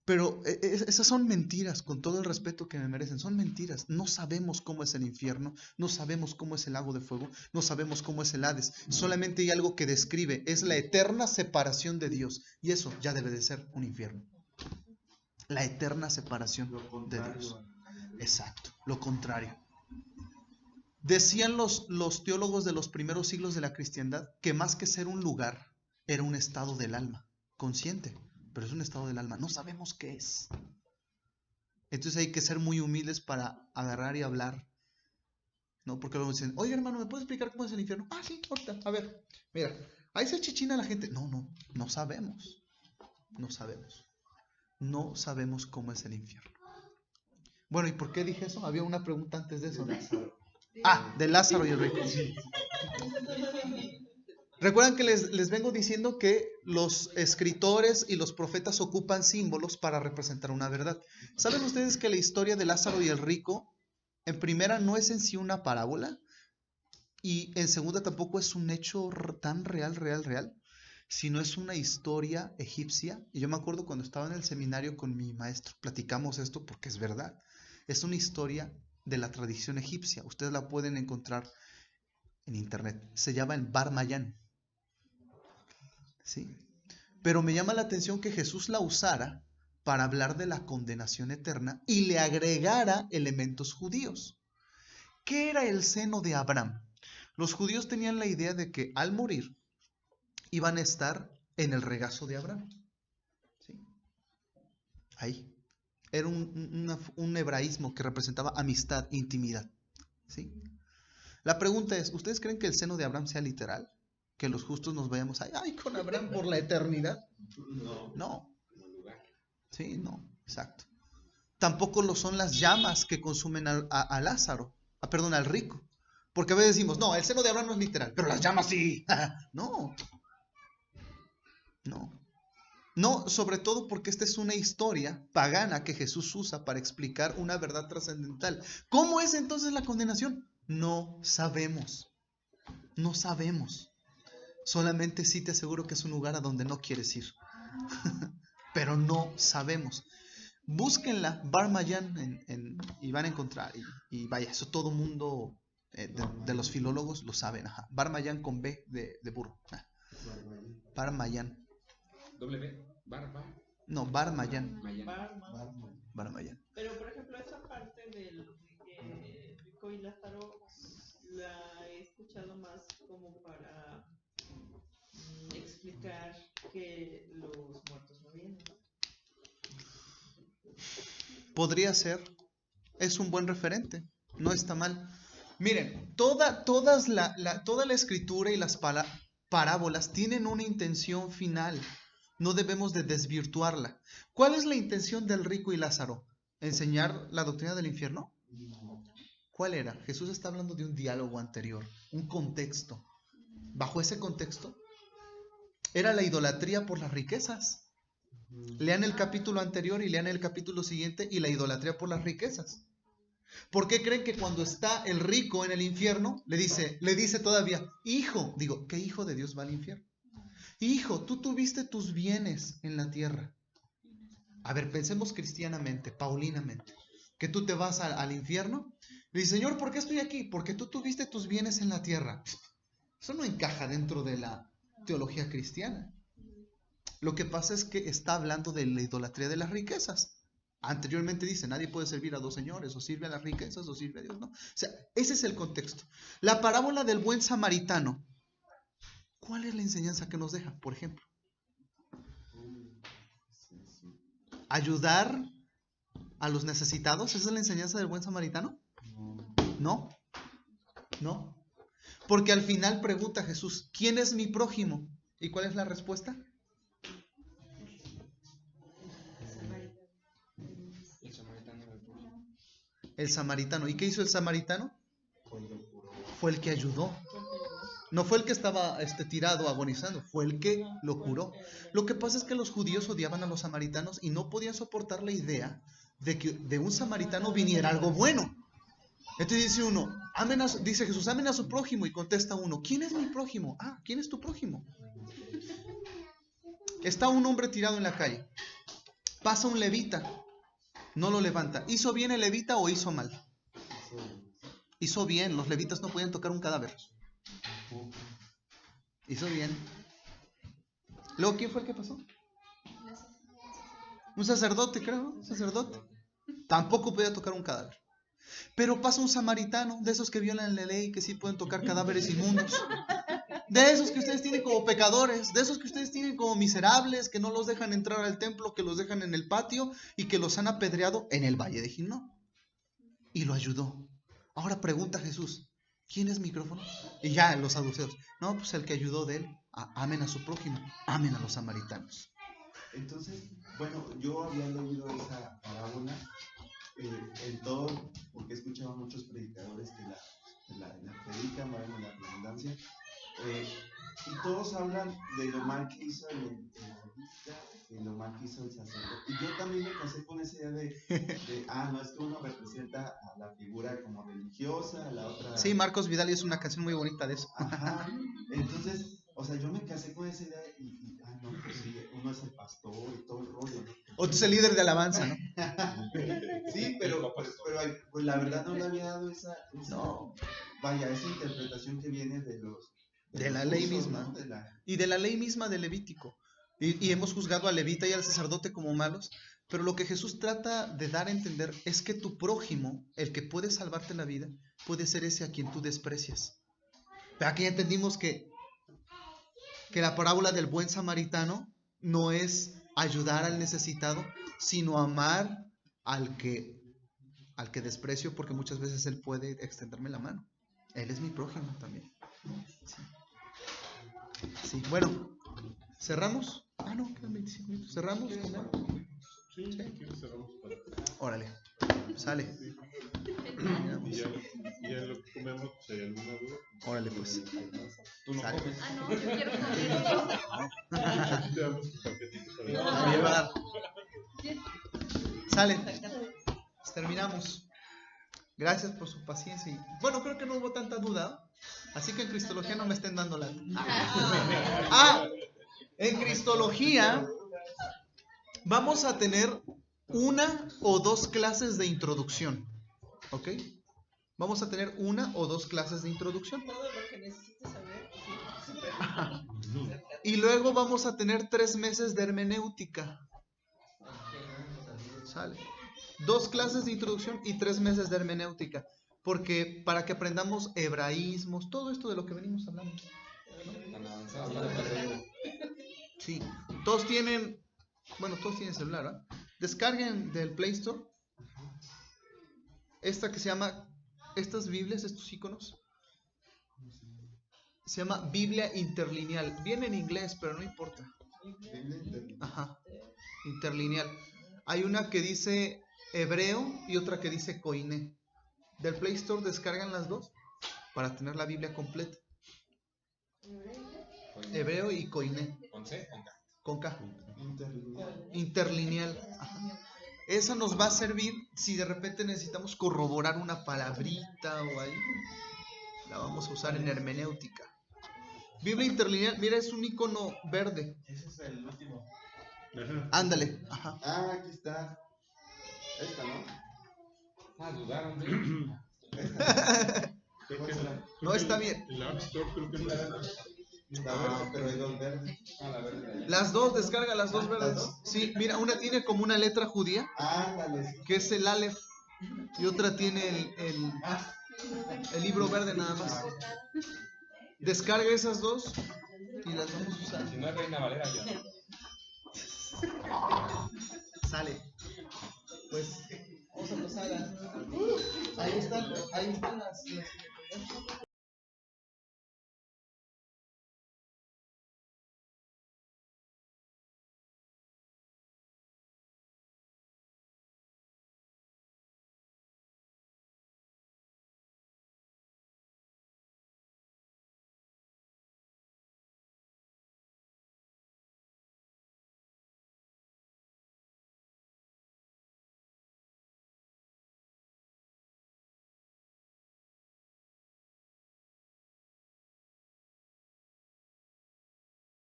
Pero esas son mentiras, con todo el respeto que me merecen. Son mentiras. No sabemos cómo es el infierno, no sabemos cómo es el lago de fuego, no sabemos cómo es el Hades. Solamente hay algo que describe, es la eterna separación de Dios. Y eso ya debe de ser un infierno. La eterna separación de Dios. Exacto, lo contrario. Decían los teólogos de los primeros siglos de la cristiandad que más que ser un lugar, era un estado del alma, consciente, pero es un estado del alma, no sabemos qué es. Entonces hay que ser muy humildes para agarrar y hablar, ¿no? Porque luego dicen, oye hermano, ¿me puedes explicar cómo es el infierno? Ah, sí, ahorita, a ver, mira, ahí se chichina la gente. No sabemos, no sabemos cómo es el infierno. Bueno, ¿y por qué dije eso? Había una pregunta antes de eso, ¿no? De Lázaro y el rico. Recuerdan que les vengo diciendo que los escritores y los profetas ocupan símbolos para representar una verdad. ¿Saben ustedes que la historia de Lázaro y el rico, en primera, no es en sí una parábola? Y en segunda, tampoco es un hecho tan real, sino es una historia egipcia. Y yo me acuerdo cuando estaba en el seminario con mi maestro, platicamos esto porque es verdad. Es una historia de la tradición egipcia. Ustedes la pueden encontrar en internet. Se llama el Bar Mayán. ¿Sí? Pero me llama la atención que Jesús la usara para hablar de la condenación eterna y le agregara elementos judíos. ¿Qué era el seno de Abraham? Los judíos tenían la idea de que al morir iban a estar en el regazo de Abraham. ¿Sí? Ahí. Era un hebraísmo que representaba amistad, intimidad. ¿Sí? La pregunta es, ¿ustedes creen que el seno de Abraham sea literal? ¿Que los justos nos vayamos ay, con Abraham por la eternidad? No. Sí, no, exacto. Tampoco lo son las llamas que consumen a Lázaro, al rico. Porque a veces decimos, no, el seno de Abraham no es literal, pero las llamas sí. No, sobre todo porque esta es una historia pagana que Jesús usa para explicar una verdad trascendental. ¿Cómo es entonces la condenación? No sabemos. Solamente sí te aseguro que es un lugar a donde no quieres ir. Pero no sabemos. Búsquenla, Bar Mayán, y van a encontrar. Y vaya, eso todo mundo De los filólogos lo saben. Ajá. Bar-Mayán con B de burro. Bar-Mayán. ¿Doble B? ¿Barba? No, Bar-Mayán. Bar-Mayán. Pero, por ejemplo, esa parte del Rico y Lázaro la he escuchado más como para explicar que los muertos no vienen. Podría ser. Es un buen referente. No está mal. Miren, toda la escritura y las parábolas tienen una intención final. No debemos de desvirtuarla. ¿Cuál es la intención del rico y Lázaro? ¿Enseñar la doctrina del infierno? ¿Cuál era? Jesús está hablando de un diálogo anterior, un contexto. Bajo ese contexto, era la idolatría por las riquezas. Lean el capítulo anterior y lean el capítulo siguiente y la idolatría por las riquezas. ¿Por qué creen que cuando está el rico en el infierno, le dice todavía, hijo, digo, ¿qué hijo de Dios va al infierno? Hijo, tú tuviste tus bienes en la tierra. A ver, pensemos cristianamente, paulinamente, que tú te vas al infierno. Le dice, Señor, ¿por qué estoy aquí? Porque tú tuviste tus bienes en la tierra. Eso no encaja dentro de la teología cristiana. Lo que pasa es que está hablando de la idolatría de las riquezas. Anteriormente dice, nadie puede servir a dos señores, o sirve a las riquezas o sirve a Dios, ¿no? O sea, ese es el contexto. La parábola del buen samaritano, ¿cuál es la enseñanza que nos deja, por ejemplo? ¿Ayudar a los necesitados? ¿Esa es la enseñanza del buen samaritano? No. No. Porque al final pregunta Jesús, ¿quién es mi prójimo? ¿Y cuál es la respuesta? El samaritano. ¿Y qué hizo el samaritano? Fue el que ayudó. No fue el que estaba tirado, agonizando. Fue el que lo curó. Lo que pasa es que los judíos odiaban a los samaritanos y no podían soportar la idea de que de un samaritano viniera algo bueno. Entonces dice uno, dice Jesús, amen a su prójimo. Y contesta uno, ¿quién es mi prójimo? Ah, ¿quién es tu prójimo? Está un hombre tirado en la calle. Pasa un levita. No lo levanta. ¿Hizo bien el levita o hizo mal? Hizo bien. Los levitas no podían tocar un cadáver. Hizo bien. Luego, ¿quién fue el que pasó? Un sacerdote, creo, ¿no? Un sacerdote. Tampoco podía tocar un cadáver. Pero pasa un samaritano, de esos que violan la ley, que sí pueden tocar cadáveres inmundos. De esos que ustedes tienen como pecadores, de esos que ustedes tienen como miserables, que no los dejan entrar al templo, que los dejan en el patio y que los han apedreado en el valle de Hinnom. Y lo ayudó. Ahora pregunta Jesús, ¿quién es micrófono? Y ya los saduceos, no, pues el que ayudó de él, amen a su prójimo, amen a los samaritanos. Entonces, bueno, yo había leído esa parábola en todo, porque he escuchado a muchos predicadores que la predican, valga la redundancia. Y todos hablan de lo mal que hizo el levita, de lo mal que hizo el sacerdote. Y yo también me casé con esa idea no, es que uno representa a la figura como religiosa, a la otra... Sí, Marcos Vidal hizo una canción muy bonita de eso. Ajá. Entonces, o sea, yo me casé con esa idea no, pues sí, uno es el pastor y todo el rollo, ¿no? O tú eres el líder de alabanza, ¿no? Sí, pero pues la verdad no le había dado esa no. Vaya, esa interpretación que viene de la ley misma, ¿no? Y de la ley misma de Levítico. Y hemos juzgado al levita y al sacerdote como malos, pero lo que Jesús trata de dar a entender es que tu prójimo, el que puede salvarte la vida, puede ser ese a quien tú desprecias. Pero aquí ya entendimos que la parábola del buen samaritano no es ayudar al necesitado, sino amar al que desprecio, porque muchas veces él puede extenderme la mano. Él es mi prójimo también. Sí, bueno, ¿cerramos? Ah, no, quedan 25 minutos. ¿Cerramos? Sí, cerramos. Órale, sale. Y ya lo que comemos, si hay alguna duda. Órale, pues. Tú no comes. Ah, no, yo quiero comer. Aquí te damos tu paquetito para A llevar. Sale. Terminamos. Gracias por su paciencia. Bueno, creo que no hubo tanta duda. Así que en Cristología no me estén dando la... En Cristología vamos a tener 1 o 2 clases de introducción. ¿Ok? Vamos a tener 1 o 2 clases de introducción. Todo lo que necesites saber. Sí, súper. Y luego vamos a tener 3 meses de hermenéutica. Sale. 2 clases de introducción y 3 meses de hermenéutica. Porque para que aprendamos hebraísmos, todo esto de lo que venimos hablando. Sí. Todos tienen celular, ¿verdad? Descarguen del Play Store esta que se llama, estas Biblias, estos iconos, se llama Biblia Interlineal. Viene en inglés, pero no importa. Ajá. Interlineal. Hay una que dice hebreo y otra que dice koiné. Del Play Store descargan las dos para tener la Biblia completa. Hebreo y koiné. ¿Con C? Con K. Interlineal. Ajá. Esa nos va a servir si de repente necesitamos corroborar una palabrita o ahí. La vamos a usar en hermenéutica. Biblia Interlineal, mira, es un icono verde. Ese es el último. Ándale. Ajá. Ah, aquí está. Esta, ¿no? Dudaron de No, está bien. El App Store creo que no está. La verde, pero hay 2 verdes. la verdad. Las dos, descarga las dos verdes. Sí, mira, una tiene como una letra judía, que es el Aleph, y otra tiene el libro verde nada más. Descarga esas dos y las vamos a usar. Si no es Reina Valera, yo. Sale. Pues Vamos a pasar a... ahí están las